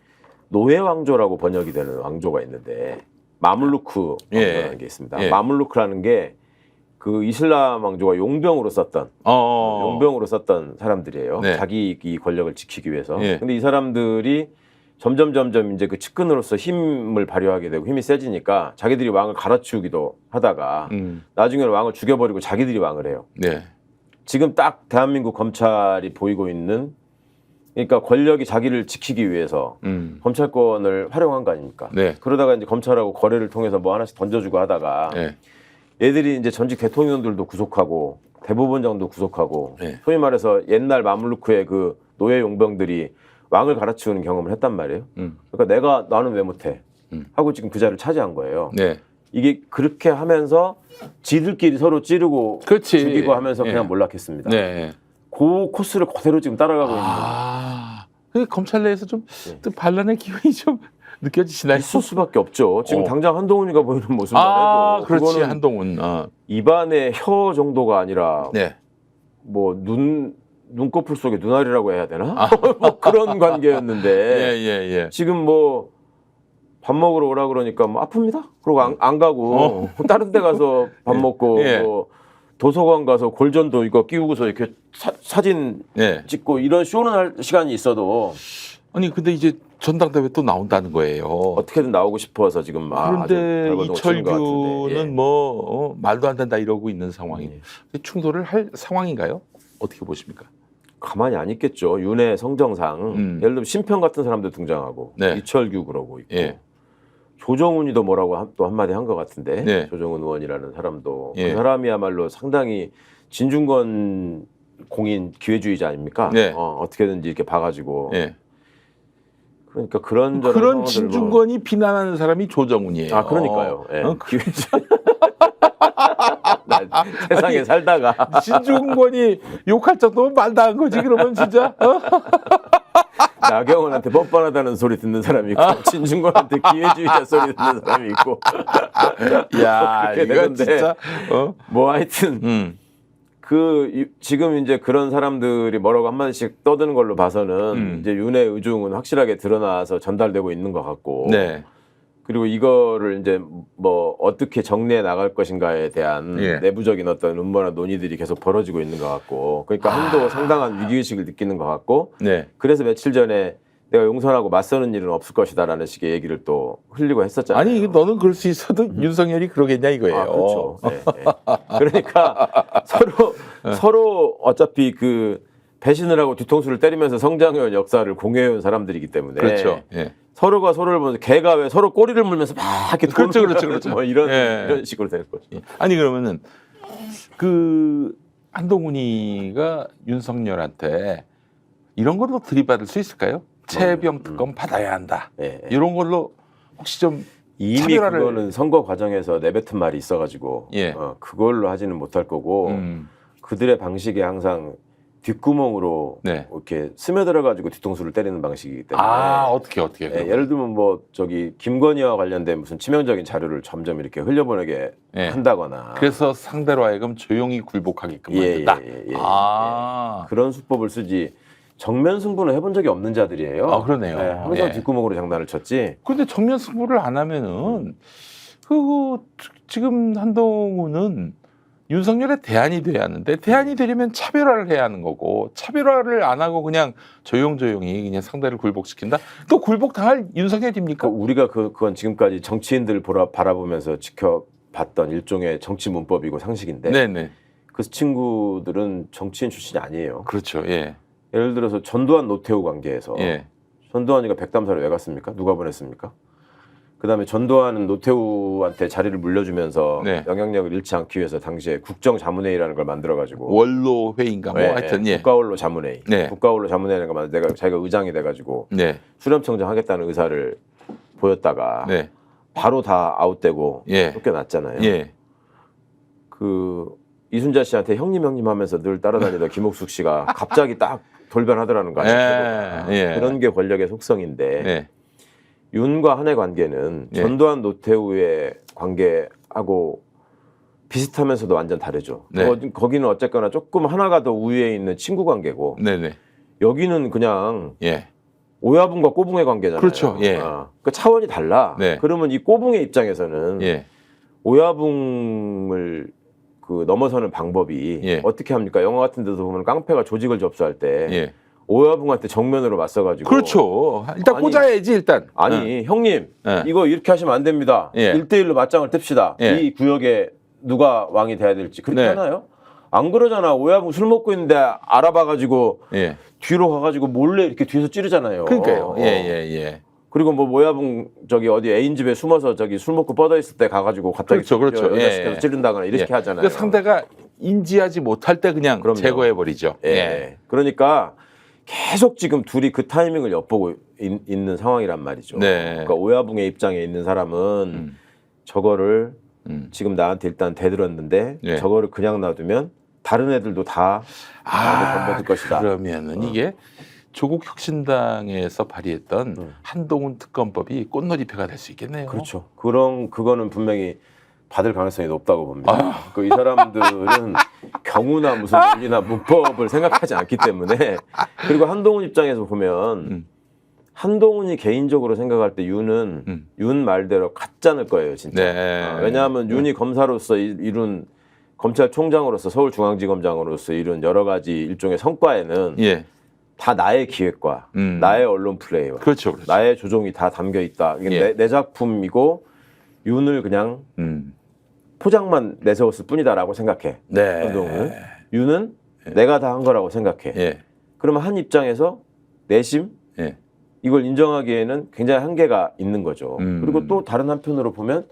노예 왕조라고 번역이 되는 왕조가 있는데 마물루크 왕조라는 게 있습니다. 마물루크라는 게 그 이슬람 왕조가 용병으로 썼던 사람들이에요. 네. 자기 이 권력을 지키기 위해서. 예. 근데 이 사람들이 점점 이제 그 측근으로서 힘을 발휘하게 되고 힘이 세지니까 자기들이 왕을 갈아치우기도 하다가 나중에는 왕을 죽여버리고 자기들이 왕을 해요. 네. 지금 딱 대한민국 검찰이 보이고 있는 그러니까 권력이 자기를 지키기 위해서 검찰권을 활용한 거 아닙니까? 네. 그러다가 이제 검찰하고 거래를 통해서 뭐 하나씩 던져주고 하다가 네. 얘들이 이제 전직 대통령들도 구속하고 대법원장도 구속하고 네. 소위 말해서 옛날 마물루크의 그 노예 용병들이 왕을 갈아치우는 경험을 했단 말이에요. 그러니까 나는 왜 못해? 하고 지금 그 자리를 차지한 거예요. 네. 이게 그렇게 하면서 지들끼리 서로 찌르고 그렇지. 죽이고 하면서 그냥 몰락했습니다. 네. 그 코스를 그대로 지금 따라가고 있는 그 검찰 내에서 좀 또 반란의 기운이 좀 느껴지시나요? 있을 수밖에 없죠. 지금 당장 한동훈이가 보이는 모습만 해도 그렇지. 한동훈. 입안의 혀 정도가 아니라 네. 뭐 눈꺼풀 속에 눈알이라고 해야 되나? 뭐 그런 관계였는데 지금 뭐 밥 먹으러 오라 그러니까 뭐 아픕니다. 그러고 안 가고 다른 데 가서 밥 먹고 뭐 도서관 가서 골전도 이거 끼우고서 이렇게 사진 찍고 이런 쇼는 할 시간이 있어도 아니 근데 이제 전당대회 또 나온다는 거예요. 어떻게든 나오고 싶어서 지금 그런데 이철규는 뭐 말도 안 된다 이러고 있는 상황이에요. 충돌을 할 상황인가요? 어떻게 보십니까? 가만히 안 있겠죠. 윤회 성정상 예를 들면 심평 같은 사람도 등장하고 이철규 그러고 있고 조정훈이도 뭐라고 또 한마디 한 것 같은데 조정훈 의원이라는 사람도 그 사람이야말로 상당히 진중권 공인 기회주의자 아닙니까? 어떻게든지 이렇게 봐가지고 그러니까 그런 진중권이 비난하는 사람이 조정훈이에요. 그러니까요. 기회주의 세상에 살다가 진중권이 욕할 정도면 말도 안 거지 그러면 진짜. 나경원한테 뻔뻔하다는 소리 듣는 사람이 있고 진중권한테 기회주의자 소리 듣는 사람이 있고 야 이거 진짜 뭐 하여튼 지금 이제 그런 사람들이 뭐라고 한마디씩 떠드는 걸로 봐서는 이제 윤회 의중은 확실하게 드러나서 전달되고 있는 것 같고 그리고 이거를 이제 뭐 어떻게 정리해 나갈 것인가에 대한 내부적인 어떤 음모나 논의들이 계속 벌어지고 있는 것 같고 그러니까 한도 상당한 위기의식을 느끼는 것 같고 그래서 며칠 전에 내가 용선하고 맞서는 일은 없을 것이다라는 식의 얘기를 또 흘리고 했었잖아요. 아니 너는 그럴 수 있어도 윤석열이 그러겠냐 이거예요. 그렇죠. 그러니까 서로 어차피 그 배신을 하고 뒤통수를 때리면서 성장해온 역사를 공유해온 사람들이기 때문에 그렇죠. 서로가 서로를 보면서 개가 왜 서로 꼬리를 물면서 막 이렇게 그렇죠. 뭐 이런 식으로 될 거죠. 아니 그러면은 그 한동훈이가 윤석열한테 이런 걸로 들이받을 수 있을까요? 최병 특검 받아야 한다. 이런 걸로 혹시 좀 이미 차별화를... 그거는 선거 과정에서 내뱉은 말이 있어가지고 그걸로 하지는 못할 거고 그들의 방식이 항상 뒷구멍으로 이렇게 스며들어가지고 뒤통수를 때리는 방식이기 때문에 어떻게 예를 들면 뭐 저기 김건희와 관련된 무슨 치명적인 자료를 점점 이렇게 흘려보내게 한다거나 그래서 상대로 하여금 조용히 굴복하게끔 만든다. 그런 수법을 쓰지 정면 승부는 해본 적이 없는 자들이에요. 그러네요. 항상 뒷구멍으로 장난을 쳤지. 그런데 정면 승부를 안 하면은 지금 한동훈은 윤석열의 대안이 돼야 하는데 대안이 되려면 차별화를 해야 하는 거고 차별화를 안 하고 그냥 조용조용히 그냥 상대를 굴복시킨다? 또 굴복당할 윤석열입니까? 우리가 그건 지금까지 정치인들 바라보면서 지켜봤던 일종의 정치 문법이고 상식인데 그 친구들은 정치인 출신이 아니에요. 그렇죠. 예를 들어서 전두환 노태우 관계에서 전두환이가 백담사를 왜 갔습니까? 누가 보냈습니까? 그다음에 전두환은 노태우한테 자리를 물려주면서 네. 영향력을 잃지 않기 위해서 당시에 국정자문회의라는 걸 만들어가지고 원로 회의인가 뭐 네, 하여튼 예. 국가원로 자문회의, 네. 국가원로 자문회의라는 걸 만들 내가 자기가 의장이 돼가지고 네. 수렴청장 하겠다는 의사를 보였다가 네. 바로 다 아웃되고 예. 쫓겨났잖아요. 예. 그 이순자 씨한테 형님 하면서 늘 따라다니던 김옥숙 씨가 갑자기 딱 돌변하더라는 거 아니에요. 예. 그런 게 권력의 속성인데 예. 윤과 한의 관계는 예. 전두환 노태우의 관계하고 비슷하면서도 완전 다르죠. 네. 거기는 어쨌거나 조금 하나가 더 우위에 있는 친구 관계고 네네. 여기는 그냥 예. 오야분과 꼬붕의 관계잖아요. 그렇죠. 예. 그 차원이 달라. 네. 그러면 이 꼬붕의 입장에서는 예. 오야붕을 그 넘어서는 방법이 예. 어떻게 합니까? 영화 같은 데도 보면 깡패가 조직을 접수할 때 예. 오야붕한테 정면으로 맞서가지고 그렇죠. 일단 아니, 꽂아야지 일단. 아니 형님 예. 이거 이렇게 하시면 안 됩니다. 예. 1대1로 맞짱을 뜹시다. 예. 이 구역에 누가 왕이 돼야 될지 그렇게 네. 하나요? 안 그러잖아. 오야붕 술 먹고 있는데 알아봐가지고 예. 뒤로 가가지고 몰래 이렇게 뒤에서 찌르잖아요. 그러니까요. 예. 그리고 뭐 오야붕 저기 어디 애인 집에 숨어서 저기 술 먹고 뻗어 있을 때 가가지고 갑자기 그렇죠. 여자시켜서 찌른다거나 이렇게 예. 하잖아요. 그러니까 상대가 인지하지 못할 때 그냥 그럼요. 제거해 버리죠. 예. 그러니까 계속 지금 둘이 그 타이밍을 엿보고 있는 상황이란 말이죠. 네. 그러니까 오야붕의 입장에 있는 사람은 저거를 지금 나한테 일단 대들었는데 예. 저거를 그냥 놔두면 다른 애들도 다 나한테 덤벼들 것이다. 그러면은 이게 조국 혁신당에서 발의했던 한동훈 특검법이 꽃놀이패가 될 수 있겠네요. 그렇죠. 그거는 분명히 받을 가능성이 높다고 봅니다. 이 사람들은 경우나 무슨 윤리나 문법을 생각하지 않기 때문에 그리고 한동훈 입장에서 보면 한동훈이 개인적으로 생각할 때 윤은 윤 말대로 가짜일 거예요, 진짜. 네. 왜냐하면 윤이 검사로서 이룬 검찰총장으로서 서울중앙지검장으로서 이룬 여러 가지 일종의 성과에는 예. 다 나의 기획과 나의 언론 플레이와 그렇죠. 나의 조종이 다 담겨 있다. 이게 예. 내 작품이고 윤을 그냥 포장만 내세웠을 뿐이다라고 생각해. 네. 한동훈은 윤은 내가 다 한 거라고 생각해. 예. 그러면 한 입장에서 내심 예. 이걸 인정하기에는 굉장히 한계가 있는 거죠. 그리고 또 다른 한편으로 보면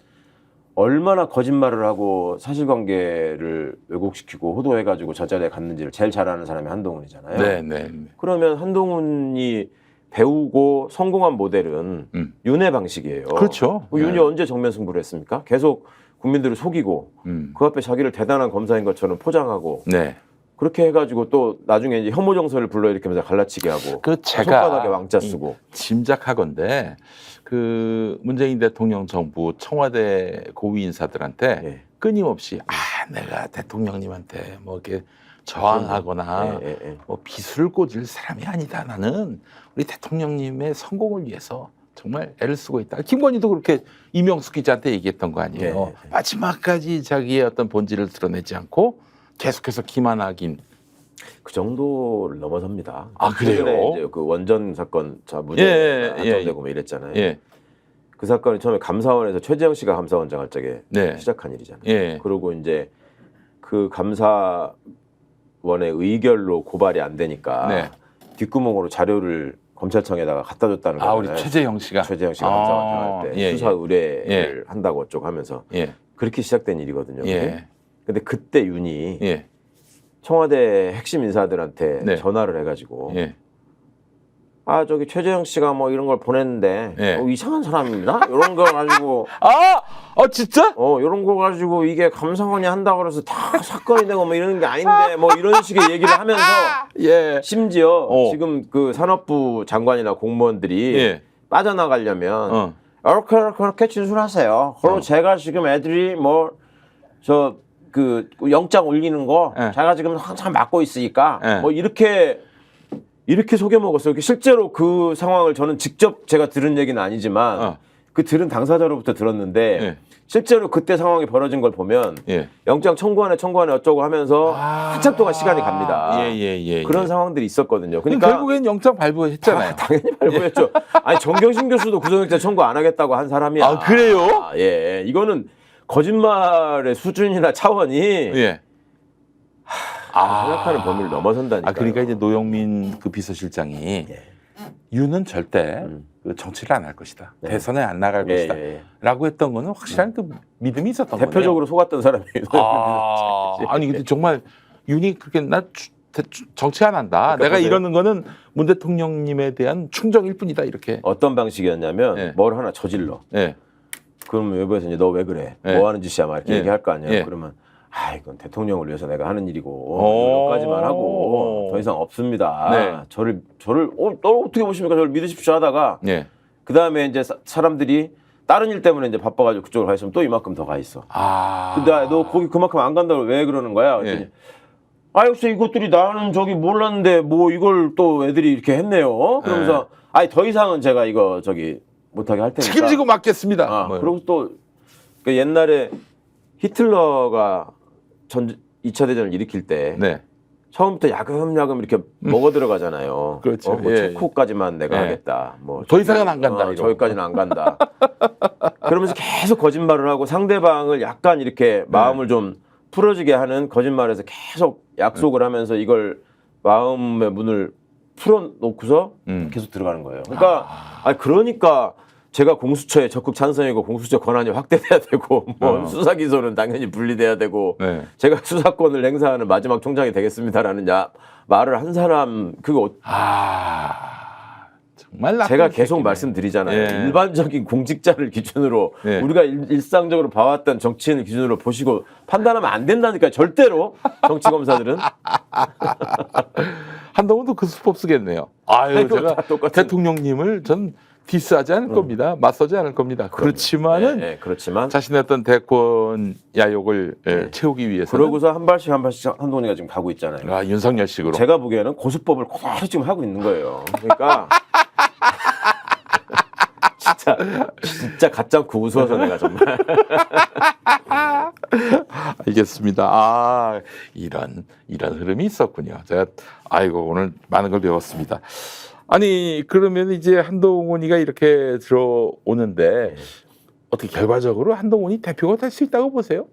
얼마나 거짓말을 하고 사실관계를 왜곡시키고 호도해가지고 저 자리에 갔는지를 제일 잘 아는 사람이 한동훈이잖아요. 네. 그러면 한동훈이 배우고 성공한 모델은 윤의 방식이에요. 그렇죠. 윤이 언제 정면 승부를 했습니까? 계속 국민들을 속이고 그 앞에 자기를 대단한 검사인 것처럼 포장하고 네. 그렇게 해가지고 또 나중에 이제 혐오 정서를 불러일으키면서 갈라치게 하고 그 제가 손바닥에 왕자 쓰고 짐작하건데 그 문재인 대통령 정부 청와대 고위 인사들한테 예. 끊임없이 내가 대통령님한테 뭐 이렇게 저항하거나 뭐 비수를 꽂을 사람이 아니다. 나는 우리 대통령님의 성공을 위해서 정말 애를 쓰고 있다. 김건희도 그렇게 이명숙 기자한테 얘기했던 거 아니에요. 마지막까지 자기의 어떤 본질을 드러내지 않고 계속해서 기만하긴. 그 정도를 넘어섭니다. 그래요? 최근에 이제 그 원전 사건 무죄 한정되고 뭐 이랬잖아요. 예. 그 사건이 처음에 감사원에서 최재형 씨가 감사원장 할 적에 네. 시작한 일이잖아요. 예. 그리고 이제 그 감사원의 의결로 고발이 안 되니까 네. 뒷구멍으로 자료를 검찰청에다가 갖다 줬다는 거잖아요. 우리 최재형 씨가 감사원장 할 때 수사 의뢰를 한다고 어쩌고 하면서 예. 그렇게 시작된 일이거든요. 예. 근데 그때 윤이 예. 청와대 핵심 인사들한테 네. 전화를 해가지고 예. 저기 최재형 씨가 뭐 이런 걸 보냈는데 예. 이상한 사람입니다. 이런 거 가지고 진짜? 이런 거 가지고 이게 감사원이 한다고 그래서 다 사건이 되고 뭐 이런 게 아닌데 뭐 이런 식의 얘기를 하면서 예. 심지어 지금 그 산업부 장관이나 공무원들이 예. 빠져나가려면 그렇게 진술하세요. 그리고 제가 지금 애들이 뭐 그 영장 올리는 거 제가 지금 한참 맡고 있으니까 뭐 이렇게 속여먹었어요. 실제로 그 상황을 저는 직접 제가 들은 얘기는 아니지만 그 들은 당사자로부터 들었는데 실제로 그때 상황이 벌어진 걸 보면 영장 청구하네 어쩌고 하면서 한참 동안 시간이 갑니다. 그런 상황들이 있었거든요. 그러니까 결국엔 영장 발부했잖아요. 당연히 발부했죠. 아니 정경심 교수도 구속영장 청구 안 하겠다고 한 사람이야. 그래요? 예, 이거는 거짓말의 수준이나 차원이 생각하는 범위를 넘어선다니까. 그러니까 이제 노영민 그 비서실장이 윤은 절대 그 정치를 안 할 것이다. 네. 대선에 안 나갈 것이다. 라고 했던 거는 확실한 그 믿음이 있었던 거예요. 대표적으로 속았던 사람이에요. 아니 근데 정말 윤이 그렇게 나 정치 안 한다. 그러니까 내가 보세요. 이러는 거는 문 대통령님에 대한 충정일 뿐이다. 이렇게. 어떤 방식이었냐면 네. 뭘 하나 저질러. 네. 그러면 외부에서 이제 너 왜 그래? 네. 뭐 하는 짓이야? 막 이렇게 네. 얘기할 거 아니에요. 네. 그러면 이건 대통령을 위해서 내가 하는 일이고 여기까지만 하고 더 이상 없습니다. 네. 저를 너 어떻게 보십니까? 저를 믿으십시오 하다가 네. 그 다음에 이제 사람들이 다른 일 때문에 이제 바빠가지고 그쪽으로 가 있으면 또 이만큼 더 가 있어. 근데 너 거기 그만큼 안 간다고 왜 그러는 거야? 그랬더니 역시 이것들이 나는 저기 몰랐는데 뭐 이걸 또 애들이 이렇게 했네요. 그러면서 더 이상은 제가 이거 저기 못하게 할 테니까 책임지고 맡겠습니다. 그리고 또 그 옛날에 히틀러가 2차 대전을 일으킬 때 네. 처음부터 야금야금 이렇게 먹어 들어가잖아요. 그렇죠. 뭐 예. 체코까지만 내가 하겠다. 뭐 더 이상은 안 간다. 이러고. 저기까지는 안 간다. 그러면서 계속 거짓말을 하고 상대방을 약간 이렇게 마음을 좀 풀어지게 하는 거짓말에서 계속 약속을 하면서 이걸 마음의 문을 풀어놓고서 계속 들어가는 거예요. 그러니까 그러니까 제가 공수처에 적극 찬성이고 공수처 권한이 확대돼야 되고 뭐 수사 기소는 당연히 분리돼야 되고 제가 수사권을 행사하는 마지막 총장이 되겠습니다라는 말을 한 사람 그거 정말 제가 계속 말씀드리잖아요. 일반적인 공직자를 기준으로 우리가 일상적으로 봐왔던 정치인을 기준으로 보시고 판단하면 안 된다니까요. 절대로 정치 검사들은. 한동훈도 그 수법 쓰겠네요. 제가 대통령님을 전 디스하지 않을 겁니다. 맞서지 않을 겁니다. 그렇지만은 그렇지만 자신의 어떤 대권 야욕을 채우기 위해서 그러고서 한 발씩 한동훈이가 지금 가고 있잖아요. 윤석열식으로. 제가 보기에는 고수법을 그대로 지금 하고 있는 거예요. 그러니까 진짜 가짜고 웃어서 내가 정말. 알겠습니다. 이런 흐름이 있었군요. 제가 오늘 많은 걸 배웠습니다. 아니 그러면 이제 한동훈이가 이렇게 들어오는데 어떻게 결과적으로 한동훈이 대표가 될 수 있다고 보세요?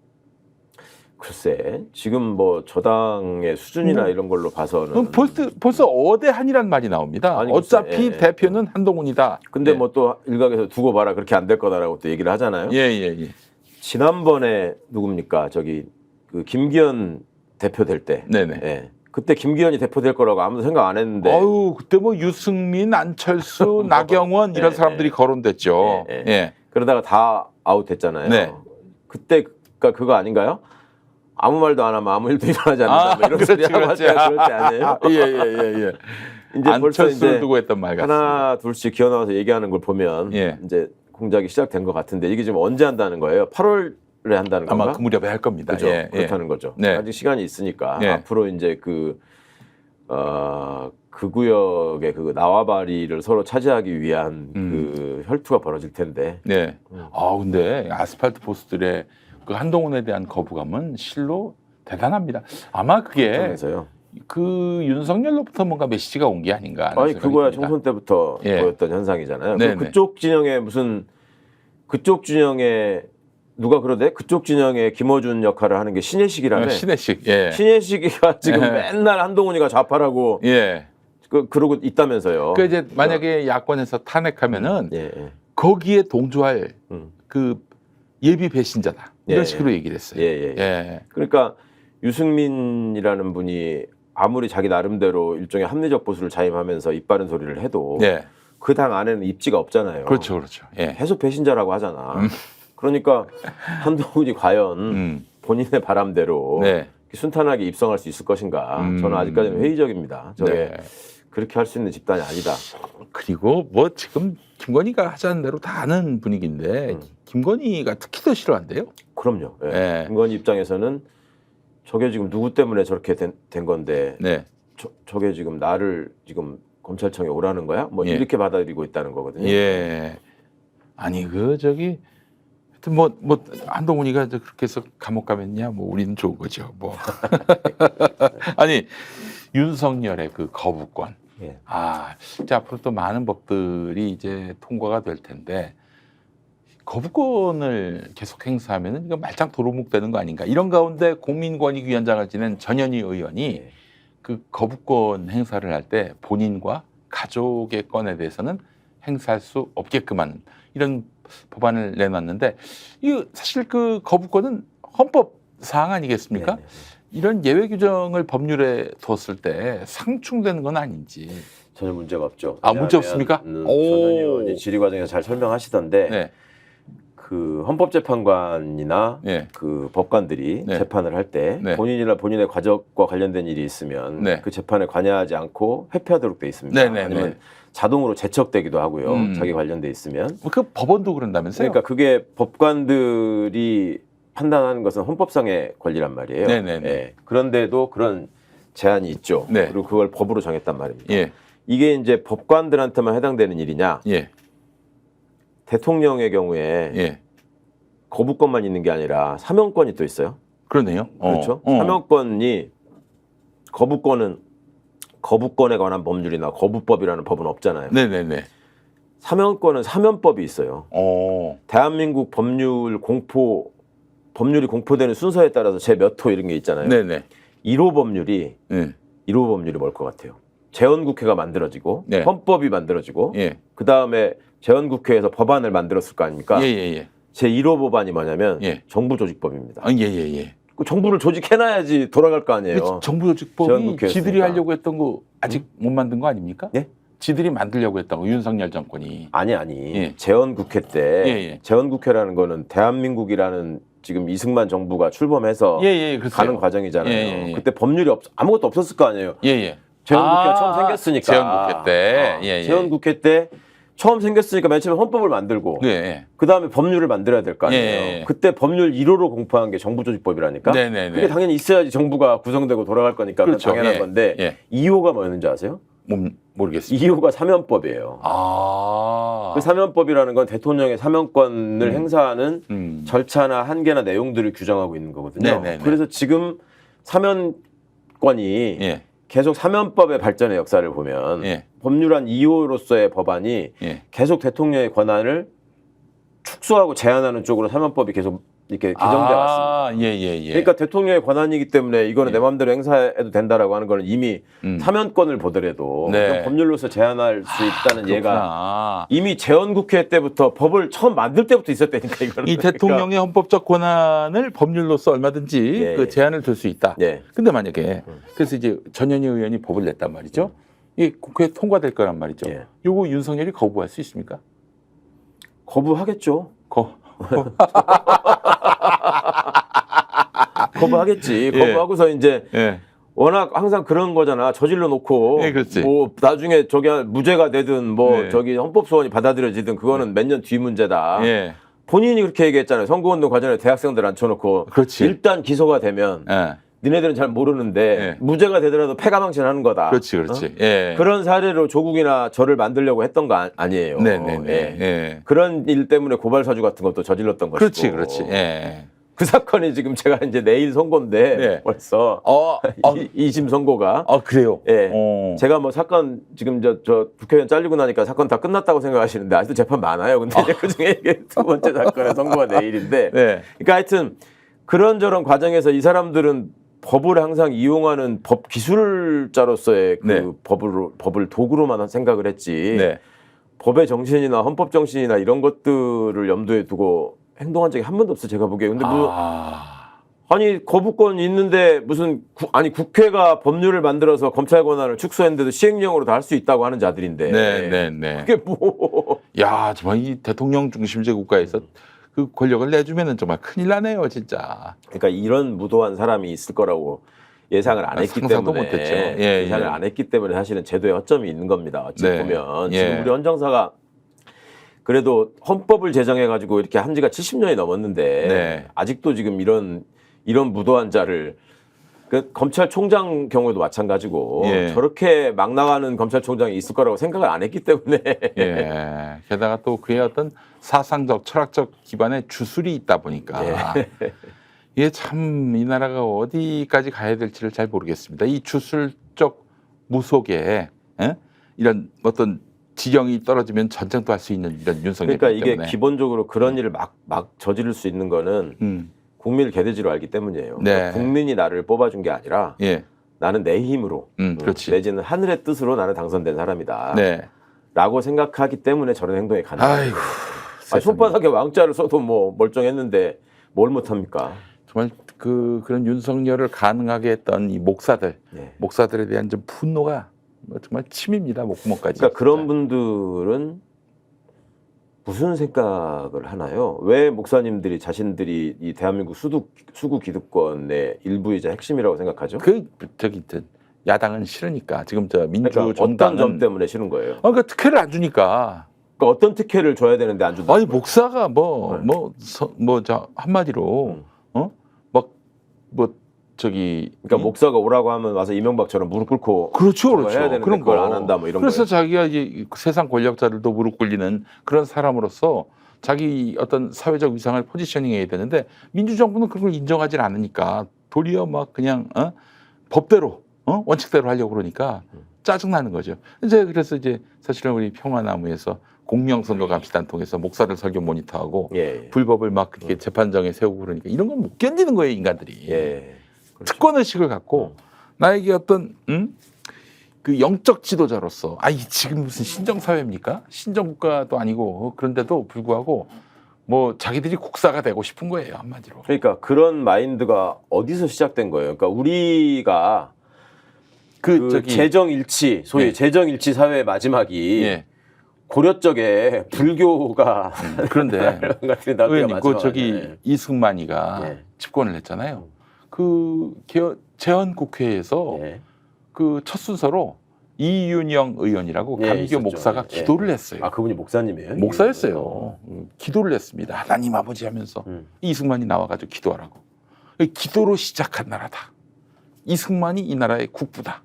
글쎄 지금 뭐 저당의 수준이나 이런 걸로 봐서는 벌써 어대한이란 말이 나옵니다. 어차피 대표는 한동훈이다. 근데 뭐 또 일각에서 두고 봐라 그렇게 안 될 거다라고 또 얘기를 하잖아요. 지난번에 누굽니까 저기 그 김기현 대표 될 때. 네네. 그때 김기현이 대표될 거라고 아무도 생각 안 했는데. 그때 뭐 유승민, 안철수, 나경원 이런 사람들이 거론됐죠. 그러다가 다 아웃됐잖아요. 그때가 그거 아닌가요? 아무 말도 안 하면 아무 일도 일어나지 않는다. 뭐 이런 소리 하고 그럴 때 아니에요? 예. 이제 벌써 이제 두고 했던 말 같습니다. 하나 둘씩 기어 나와서 얘기하는 걸 보면 이제 공작이 시작된 것 같은데 이게 지금 언제 한다는 거예요? 8월에 한다는 건가? 아마 그 무렵에 할 겁니다. 그죠? 그렇다는 거죠. 아직 시간이 있으니까 앞으로 이제 그 구역의 그 나와바리를 서로 차지하기 위한 그 혈투가 벌어질 텐데. 근데 아스팔트 보스들의 그 한동훈에 대한 거부감은 실로 대단합니다. 아마 그게 그 윤석열로부터 뭔가 메시지가 온 게 아닌가. 그거야 총선 때부터 보였던 현상이잖아요. 그쪽 진영에 그쪽 진영에 누가 그러대? 그쪽 진영에 김어준 역할을 하는 게 신혜식이라며. 신혜식이가 지금 맨날 한동훈이가 좌파라고 그러고 있다면서요. 그 이제 만약에 야권에서 탄핵하면은 거기에 동조할 그 예비 배신자다. 이런 식으로 얘기를 했어요. 그러니까 유승민이라는 분이 아무리 자기 나름대로 일종의 합리적 보수를 자임하면서 입 바른 소리를 해도 그 당 안에는 입지가 없잖아요. 그렇죠. 계속 배신자라고 하잖아. 그러니까 한동훈이 과연 본인의 바람대로 순탄하게 입성할 수 있을 것인가? 저는 아직까지는 회의적입니다. 그렇게 할 수 있는 집단이 아니다. 그리고 뭐 지금 김건희가 하자는 대로 다 아는 분위기인데 김건희가 특히 더 싫어한대요. 그럼요. 김건희 입장에서는 저게 지금 누구 때문에 저렇게 된 건데 저게 지금 나를 지금 검찰청에 오라는 거야? 뭐 이렇게 받아들이고 있다는 거거든요. 아니 하여튼 뭐 한동훈이가 그렇게 해서 감옥 가면야 뭐 우리는 좋은 거죠. 뭐 아니 윤석열의 그 거부권. 이제 앞으로 또 많은 법들이 이제 통과가 될 텐데 거부권을 계속 행사하면은 이거 말짱 도루묵 되는 거 아닌가? 이런 가운데 국민권익위원장을 지낸 전현희 의원이 그 거부권 행사를 할 때 본인과 가족의 건에 대해서는 행사할 수 없게끔 하는 이런 법안을 내놨는데 이 사실 그 거부권은 헌법 사항 아니겠습니까? 네네. 이런 예외 규정을 법률에 뒀을 때 상충되는 건 아닌지. 전혀 문제가 없죠. 아, 문제 없습니까? 손 의원이 질의 과정에서 잘 설명하시던데 네. 그 헌법재판관이나 네. 그 법관들이 네. 재판을 할 때 네. 본인이나 본인의 가족과 관련된 일이 있으면 네. 그 재판에 관여하지 않고 회피하도록 돼 있습니다. 네, 네, 아니면 네. 자동으로 제척되기도 하고요. 자기 관련돼 있으면. 그 법원도 그런다면서요? 그러니까 그게 법관들이 판단하는 것은 헌법상의 권리란 말이에요. 네, 네, 네. 예. 그런데도 그런 제한이 있죠. 네. 그리고 그걸 법으로 정했단 말입니다. 예. 이게 이제 법관들한테만 해당되는 일이냐? 예. 대통령의 경우에 예. 거부권만 있는 게 아니라 사명권이 또 있어요. 그러네요. 그렇죠. 사명권이 거부권에 관한 법률이나 거부법이라는 법은 없잖아요. 네네네. 사면권은 사면법이 있어요. 대한민국 법률이 공포되는 순서에 따라서 제 몇 호 이런 게 있잖아요. 네네. 1호 법률이 1호 법률이 뭘 것 같아요? 재헌국회가 만들어지고 네. 헌법이 만들어지고 예. 그 다음에 재헌국회에서 법안을 만들었을 거 아닙니까? 예예예. 제 1호 법안이 뭐냐면 예. 정부조직법입니다. 아, 예예예. 그 정부를 조직해놔야지 돌아갈 거 아니에요. 정부조직법이 재헌국회였으니까. 지들이 하려고 했던 거 아직 못 만든 거 아닙니까? 예? 지들이 만들려고 했던 거 윤석열 정권이. 아니 예. 재헌국회 때 예. 재헌국회라는 거는 대한민국이라는 지금 이승만 정부가 출범해서 그렇죠. 가는 과정이잖아요. 예. 그때 법률이 아무것도 없었을 거 아니에요. 예예. 재헌국회가 처음 생겼으니까. 재헌국회 때. 예. 재헌국회 때 처음 생겼으니까 맨 처음에 헌법을 만들고 예. 그 다음에 법률을 만들어야 될 거 아니에요. 예. 그때 법률 1호로 공포한 게 정부조직법이라니까. 네네네. 그게 당연히 있어야지 정부가 구성되고 돌아갈 거니까 그렇죠. 당연한 예. 건데 예. 2호가 뭐였는지 아세요? 모르겠습니다. 2호가 사면법이에요. 그 사면법이라는 건 대통령의 사면권을 행사하는 절차나 한계나 내용들을 규정하고 있는 거거든요. 네네네. 그래서 지금 사면권이 예. 계속 사면법의 발전의 역사를 보면 예. 법률안 2호로서의 법안이 예. 계속 대통령의 권한을 축소하고 제한하는 쪽으로 사면법이 계속 이렇게 개정돼 왔습니다. 예. 그러니까 대통령의 권한이기 때문에 이거는 내 마음대로 행사해도 된다라고 하는 거는 이미 사면권을 보더라도 네. 그냥 법률로서 제한할 수 있다는 예가 그렇구나. 이미 재헌국회 때부터 법을 처음 만들 때부터 있었다니까 이거는. 이 대통령의 헌법적 권한을 법률로서 얼마든지 예, 그 제한을 둘 수 있다. 예. 근데 만약에 그래서 이제 전현희 의원이 법을 냈단 말이죠. 이 국회에 통과될 거란 말이죠. 예. 요거 윤석열이 거부할 수 있습니까? 거부하겠죠. 거부하겠지. 예. 거부하고서 이제 예. 워낙 항상 그런 거잖아. 저질러 놓고 예, 그렇지. 뭐 나중에 저기 무죄가 되든 뭐 예. 저기 헌법 소원이 받아들여지든 그거는 몇 년 뒤 문제다. 예. 본인이 그렇게 얘기했잖아요. 선거운동 과정에 대학생들 앉혀놓고 그렇지. 일단 기소가 되면 예. 니네들은 잘 모르는데 예. 무죄가 되더라도 패가망신하는 거다. 그렇지. 어? 예. 그런 사례로 조국이나 저를 만들려고 했던 거 아니에요. 네네네. 예. 예. 그런 일 때문에 고발 사주 같은 것도 저질렀던 것이고. 그렇지. 예. 그 사건이 지금 제가 이제 내일 선고인데 네. 벌써 2심 선고가. 그래요. 예. 제가 뭐 사건 지금 저 국회의원 잘리고 나니까 사건 다 끝났다고 생각하시는데 아직도 재판 많아요. 근데 이제 그 중에 이게 두 번째 사건의 선고가 내일인데. 네. 그러니까 하여튼 그런저런 과정에서 이 사람들은 법을 항상 이용하는 법 기술자로서의 그 네. 법을 도구로만 생각을 했지. 네. 법의 정신이나 헌법 정신이나 이런 것들을 염두에 두고 행동한 적이 한 번도 없어요. 제가 보기에. 근데 아니 거부권 있는데 무슨 국회가 법률을 만들어서 검찰 권한을 축소했는데도 시행령으로 다 할 수 있다고 하는 자들인데. 네. 그게 뭐? 야, 정말 이 대통령 중심제 국가에서 그 권력을 내주면은 정말 큰일 나네요, 진짜. 그러니까 이런 무도한 사람이 있을 거라고 예상을 안 했기 상상도 때문에 못했죠. 예상을 안 했기 때문에 사실은 제도에 허점이 있는 겁니다. 어찌 네. 보면 예. 지금 우리 헌정사가 그래도 헌법을 제정해 가지고 이렇게 한 지가 70년이 넘었는데 네. 아직도 지금 이런 무도한 자를 그 검찰총장 경우에도 마찬가지고 예. 저렇게 막 나가는 검찰총장이 있을 거라고 생각을 안 했기 때문에 예. 게다가 또 그의 어떤 사상적, 철학적 기반에 주술이 있다 보니까 이게 참 이 나라가 어디까지 가야 될지를 잘 모르겠습니다. 이 주술적 무속에 이런 어떤 지경이 떨어지면 전쟁도 할 수 있는 이런 윤석열 그러니까 이게 때문에. 기본적으로 그런 일을 막 저지를 수 있는 거는 국민을 개돼지로 알기 때문이에요. 네. 그러니까 국민이 나를 뽑아준 게 아니라 예. 나는 내 힘으로 그렇지. 내지는 하늘의 뜻으로 나는 당선된 사람이다. 네. 라고 생각하기 때문에 저런 행동이 가능해요. 아이고, 손바닥에 왕자를 써도 뭐 멀쩡했는데 뭘 못합니까? 정말 그런 윤석열을 가능하게 했던 이 목사들, 네. 목사들에 대한 좀 분노가 정말 침입니다. 목구멍까지. 그러니까 그런 분들은 무슨 생각을 하나요? 왜 목사님들이 자신들이 이 대한민국 수구 기득권의 일부이자 핵심이라고 생각하죠? 야당은 싫으니까 지금 저 민주 그러니까 정당은 어떤 점 때문에 싫은 거예요? 그러니까 특혜를 안 주니까. 그러니까 어떤 특혜를 줘야 되는데 안 준다? 아니 목사가 한마디로 그러니까 목사가 오라고 하면 와서 이명박처럼 무릎 꿇고 그렇죠. 해야 되는데 그런 그걸 거. 안 한다 뭐 이런 그래서 거예요. 자기가 이제 세상 권력자들도 무릎 꿇리는 그런 사람으로서 자기 어떤 사회적 위상을 포지셔닝해야 되는데 민주정부는 그걸 인정하지 않으니까 도리어 막 그냥 법대로 원칙대로 하려고 그러니까 짜증나는 거죠. 그래서 이제 사실은 우리 평화나무에서 공명선거감시단 통해서 목사들 설교 모니터하고 불법을 막 그렇게 재판정에 세우고 그러니까 이런 건 못 견디는 거예요, 인간들이. 그렇죠. 특권의식을 갖고 나에게 어떤 그 영적 지도자로서 지금 무슨 신정사회입니까? 신정국가도 아니고 그런데도 불구하고 뭐 자기들이 국사가 되고 싶은 거예요, 한마디로. 그러니까 그런 마인드가 어디서 시작된 거예요? 그러니까 우리가 재정일치, 소위 재정일치 사회의 마지막이 고려 쪽에 불교가 그런데 이승만이가 집권을 했잖아요. 그 재헌국회에서 그 첫 순서로 이윤영 의원이라고 감리교 있었죠. 목사가 기도를 했어요. 아, 그분이 목사님이에요? 목사였어요. 기도를 했습니다. 하나님 아버지 하면서 이승만이 나와가지고 기도하라고. 기도로 시작한 나라다. 이승만이 이 나라의 국부다.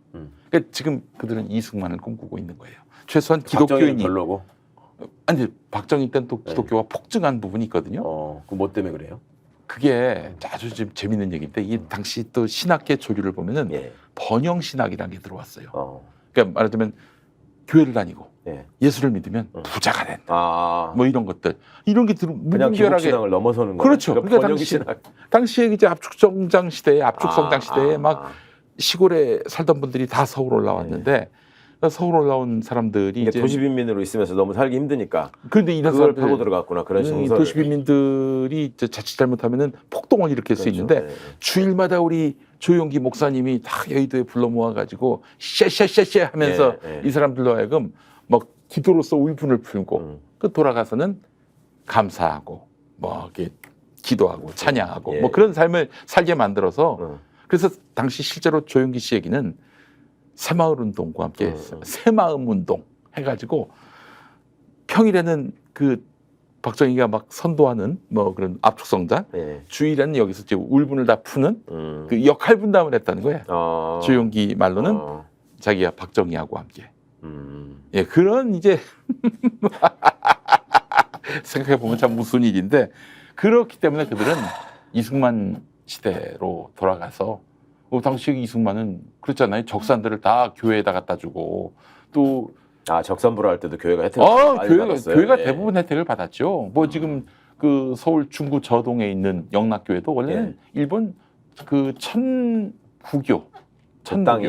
그러니까 지금 그들은 이승만을 꿈꾸고 있는 거예요. 최소한 기독교인이 별로고. 아니 박정희 때는 또 기독교가 폭증한 부분이 있거든요. 그 뭐 때문에 그래요? 그게 아주 좀 재밌는 얘기인데 이 당시 또 신학계 조류를 보면은 번영 신학이라는 게 들어왔어요. 그러니까 말하자면 교회를 다니고 예수를 믿으면 부자가 된다. 뭐 이런 것들 이런 게 그냥 기독 신앙을 넘어서는 거예요. 그렇죠. 그러니까 당시에 이제 압축성장 시대에 막 시골에 살던 분들이 다 서울 올라왔는데 서울 올라온 사람들이 이제 도시 빈민으로 있으면서 너무 살기 힘드니까 그런데 이런 그걸 파고 들어갔구나. 그런 정서를. 도시 빈민들이 자칫 잘못하면은 폭동을 일으킬 수 있는데 주일마다 우리 조용기 목사님이 다 여의도에 불러 모아가지고 샤샤샤샤 하면서 이 사람들로 하여금 막 기도로서 울분을 풀고 그 돌아가서는 감사하고 뭐 이렇게 기도하고 찬양하고 뭐 그런 삶을 살게 만들어서 그래서 당시 실제로 조용기 씨 얘기는 새마을 운동과 함께 새마음 운동 해가지고 평일에는 그 박정희가 막 선도하는 뭐 그런 압축성장 주일에는 여기서 이제 울분을 다 푸는 그 역할 분담을 했다는 거예요. 조용기 말로는 자기가 박정희하고 함께 그런 이제 생각해 보면 참 무슨 일인데 그렇기 때문에 그들은 이승만 시대로 돌아가서 당시 이승만은 그랬잖아요. 적산들을 다 교회에다 갖다 주고 또 적산부를 할 때도 교회가 혜택을 받았어요. 교회가 대부분 혜택을 받았죠. 뭐 지금 그 서울 중구 저동에 있는 영락교회도 원래는 일본 그 천부교 땅이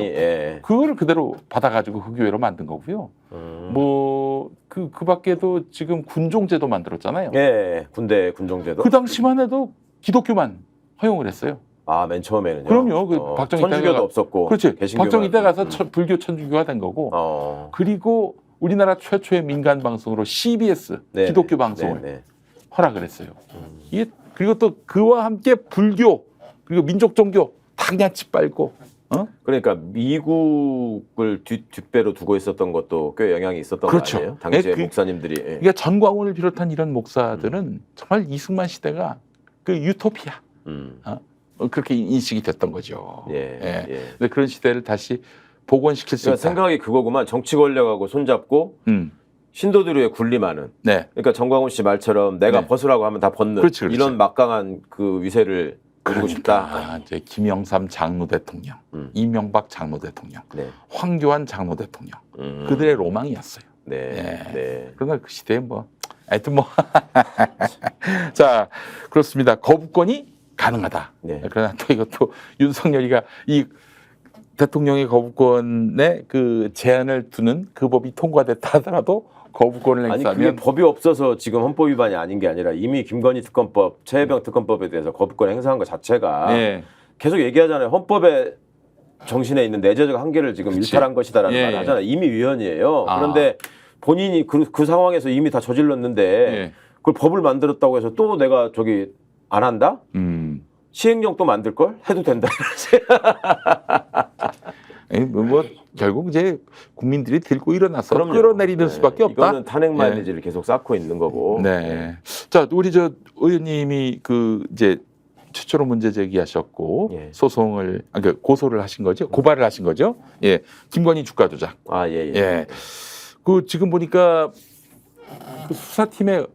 그거를 그대로 받아가지고 그 교회로 만든 거고요. 뭐 그 밖에도 지금 군종제도 만들었잖아요. 군대 군종제도. 그 당시만 해도 기독교만 허용을 했어요. 맨 처음에는요. 그럼요. 그 박정희 천주교도 없었고. 그렇지. 박정희 때 가서 불교 천주교가 된 거고. 그리고 우리나라 최초의 민간 방송으로 CBS 기독교 방송을 허락을 했어요. 이게 그리고 또 그와 함께 불교 그리고 민족 종교 다 그냥 짓밟고. 그러니까 미국을 뒷배로 두고 있었던 것도 꽤 영향이 있었던 거 아니에요? 당시에 목사님들이. 그러니까 전광훈을 비롯한 이런 목사들은 정말 이승만 시대가 그 유토피아. 그렇게 인식이 됐던 거죠. 근데 그런 시대를 다시 복원시킬 수 있다. 생각이 그거구만. 정치 권력하고 손잡고 신도들의 군림하는. 그러니까 정광훈 씨 말처럼 내가 벗으라고 하면 다 벗는 그렇지. 이런 막강한 그 위세를 누리고 싶다. 이제 김영삼 장로 대통령, 이명박 장로 대통령, 황교안 장로 대통령 그들의 로망이었어요. 그러나 그 시대에 뭐 하여튼 뭐 자 그렇습니다. 거부권이 가능하다. 그러나 또 이것도 윤석열이가 이 대통령의 거부권에 그 제한을 두는 그 법이 통과됐다 하더라도 거부권을 아니 그게 행사하면 법이 없어서 지금 헌법 위반이 아닌 게 아니라 이미 김건희 특검법, 최혜병 특검법에 대해서 거부권 행사한 것 자체가 예. 계속 얘기하잖아요. 헌법의 정신에 있는 내재적 한계를 지금 그치. 일탈한 것이다라는 예, 말을 예. 하잖아요. 이미 위헌이에요. 아. 그런데 본인이 그 상황에서 이미 다 저질렀는데 예. 그걸 법을 만들었다고 해서 또 내가 저기 안 한다? 시행령 또 만들 걸? 해도 된다. 뭐 결국 이제 국민들이 들고 일어나서 그럼요. 끌어내리는 수밖에 없다. 이거는 탄핵 마인드를 계속 쌓고 있는 거고. 네. 자, 우리 저 의원님이 그 이제 최초로 문제 제기하셨고 예. 소송을 그러니까 고소를 하신 거죠? 고발을 하신 거죠? 예. 김건희 주가 조작. 아, 예, 예. 예. 그 지금 보니까 그 수사팀의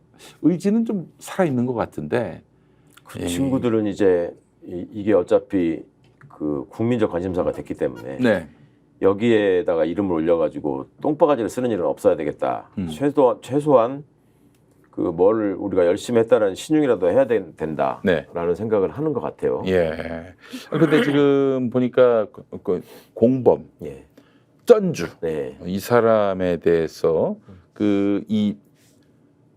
의지는 좀 살아 있는 것 같은데. 그 친구들은 이제 이게 어차피 그 국민적 관심사가 됐기 때문에 네. 여기에다가 이름을 올려가지고 똥바가지를 쓰는 일은 없어야 되겠다. 최소한 그 뭘 우리가 열심히 했다라는 신용이라도 해야 된다라는 네. 생각을 하는 것 같아요. 예. 그런데 지금 보니까 그 공범, 예. 전주 네. 이 사람에 대해서 그 이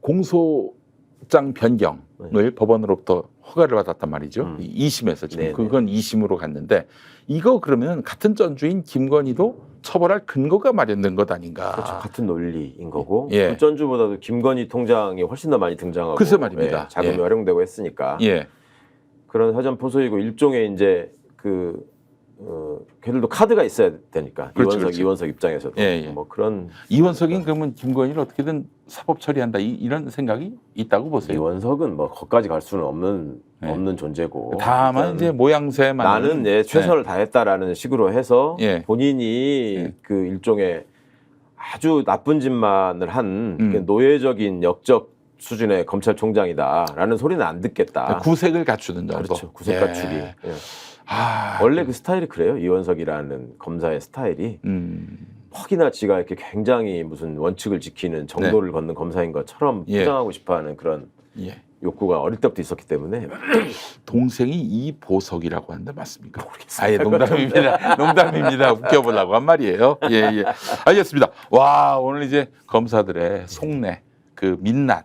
공소장 변경을 법원으로부터 허가를 받았단 말이죠. 2심에서 지금 네네. 그건 2심으로 갔는데 이거 그러면 같은 전주인 김건희도 처벌할 근거가 마련된 것 아닌가? 그렇죠. 같은 논리인 거고 예. 그 전주보다도 김건희 통장이 훨씬 더 많이 등장하고 글쎄 말입니다. 예, 자금이 예. 활용되고 했으니까 예. 그런 사전포소이고 일종의 이제 그 걔들도 카드가 있어야 되니까 그렇죠, 그렇죠. 이원석 입장에서도 예, 예. 뭐 그런 이원석인 그러면 김건희를 어떻게든 사법 처리한다 이런 생각이 있다고 보세요. 이원석은 뭐 거기까지 갈 수는 없는 존재고 다만 일단 이제 모양새만 나는 최선을 다했다라는 식으로 해서 예. 본인이 예. 그 일종의 아주 나쁜 짓만을 한 그 노예적인 역적 수준의 검찰총장이다라는 소리는 안 듣겠다. 구색을 갖추는 정도. 그렇죠. 구색 예. 갖추기. 예. 원래 그 스타일이 그래요. 이원석이라는 검사의 스타일이. 퍽이나 지가 이렇게 굉장히 무슨 원칙을 지키는 정도를 걷는 검사인 것처럼 예. 포장하고 싶어하는 그런 예. 욕구가 어릴 때부터 있었기 때문에 동생이 이보석이라고 하는데 맞습니까? 아예 농담입니다. 농담입니다. 웃겨보려고 한 말이에요. 예, 예. 알겠습니다. 와, 오늘 이제 검사들의 속내, 그 민낯,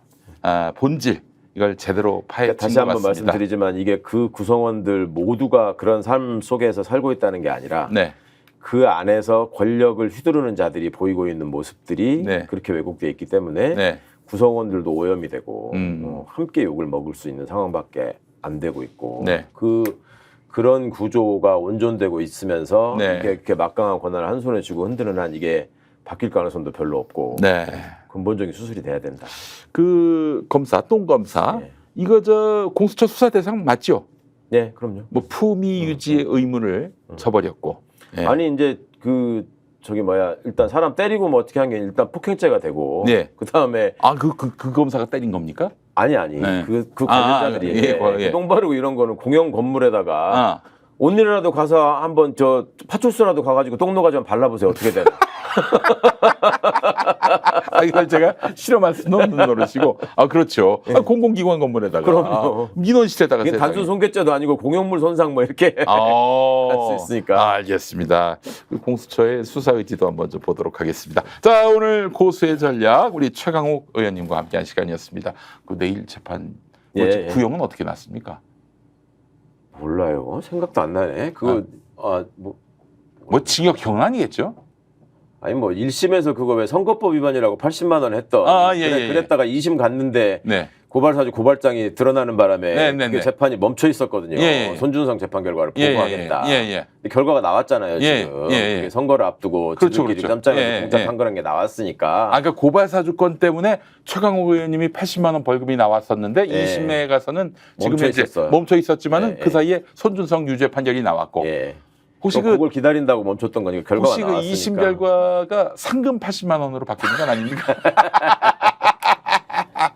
본질 이걸 제대로 파헤친 다시 것 한번 같습니다. 말씀드리지만 이게 그 구성원들 모두가 그런 삶 속에서 살고 있다는 게 아니라 네. 그 안에서 권력을 휘두르는 자들이 보이고 있는 모습들이 네. 그렇게 왜곡되어 있기 때문에 네. 구성원들도 오염이 되고 함께 욕을 먹을 수 있는 상황밖에 안 되고 있고 네. 그런 구조가 온전되고 있으면서 네. 이렇게 막강한 권한을 한 손에 쥐고 흔드는 한 이게 바뀔 가능성도 별로 없고 네. 근본적인 수술이 돼야 된다. 그 검사, 똥 검사, 네. 이거 저 공수처 수사 대상 맞죠? 네, 그럼요. 뭐 품위 유지의 의무를 쳐버렸고. 예. 아니 이제 일단 사람 때리고 뭐 어떻게 한 게 일단 폭행죄가 되고 네. 그 다음에 그 검사가 때린 겁니까? 아니 네. 그 관련자들이 예. 똥 바르고 이런 거는 공영 건물에다가 오늘이라도 가서 한번 저 파출소라도 가가지고 똥 노가지 한번 발라보세요. 어떻게 되나? 이걸 제가 실험할 수는 없는 노릇이고. 그렇죠. 공공기관 건물에다가. 그럼요. 민원실에다가. 이게 단순 손괴죄도 아니고 공영물 손상 뭐 이렇게 할 수 있으니까. 알겠습니다. 그 공수처의 수사 의지도 한번 좀 보도록 하겠습니다. 자, 오늘 고수의 전략 우리 최강욱 의원님과 함께한 시간이었습니다. 그 내일 재판 구형은 어떻게 났습니까? 몰라요. 생각도 안 나네. 뭐 징역형은 아니겠죠? 아니 뭐 1심에서 그거 왜 선거법 위반이라고 80만 원 했던 그랬다가 2심 갔는데 네. 고발사주 고발장이 드러나는 바람에 네. 그게 재판이 멈춰 있었거든요. 손준성 재판 결과를 보고하겠다. 근데 결과가 나왔잖아요. 지금 그게 선거를 앞두고 지들끼리 짬짜게 공작한 거라는 게 나왔으니까. 그러니까 고발사주권 때문에 최강욱 의원님이 80만 원 벌금이 나왔었는데 2심에 가서는 지금 멈춰 있었지만은 그 사이에 손준성 유죄 판결이 나왔고. 혹시 그걸 기다린다고 멈췄던 거니까 결과가 혹시 나왔으니까. 혹시 그 2심 결과가 상금 80만 원으로 바뀌는 건 아닙니까?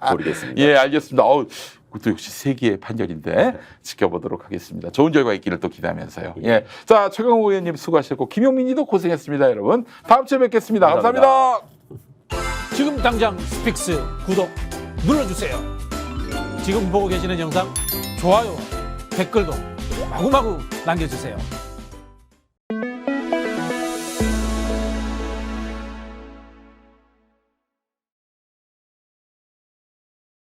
모르겠습니다. 예, 알겠습니다. 그것도 역시 세기의 판결인데 지켜보도록 하겠습니다. 좋은 결과 있기를 또 기대하면서요. 예, 자 최강욱 의원님 수고하셨고 김용민이도 고생했습니다, 여러분. 다음 주에 뵙겠습니다. 감사합니다. 지금 당장 스픽스 구독 눌러주세요. 지금 보고 계시는 영상 좋아요, 댓글도 마구마구 남겨주세요.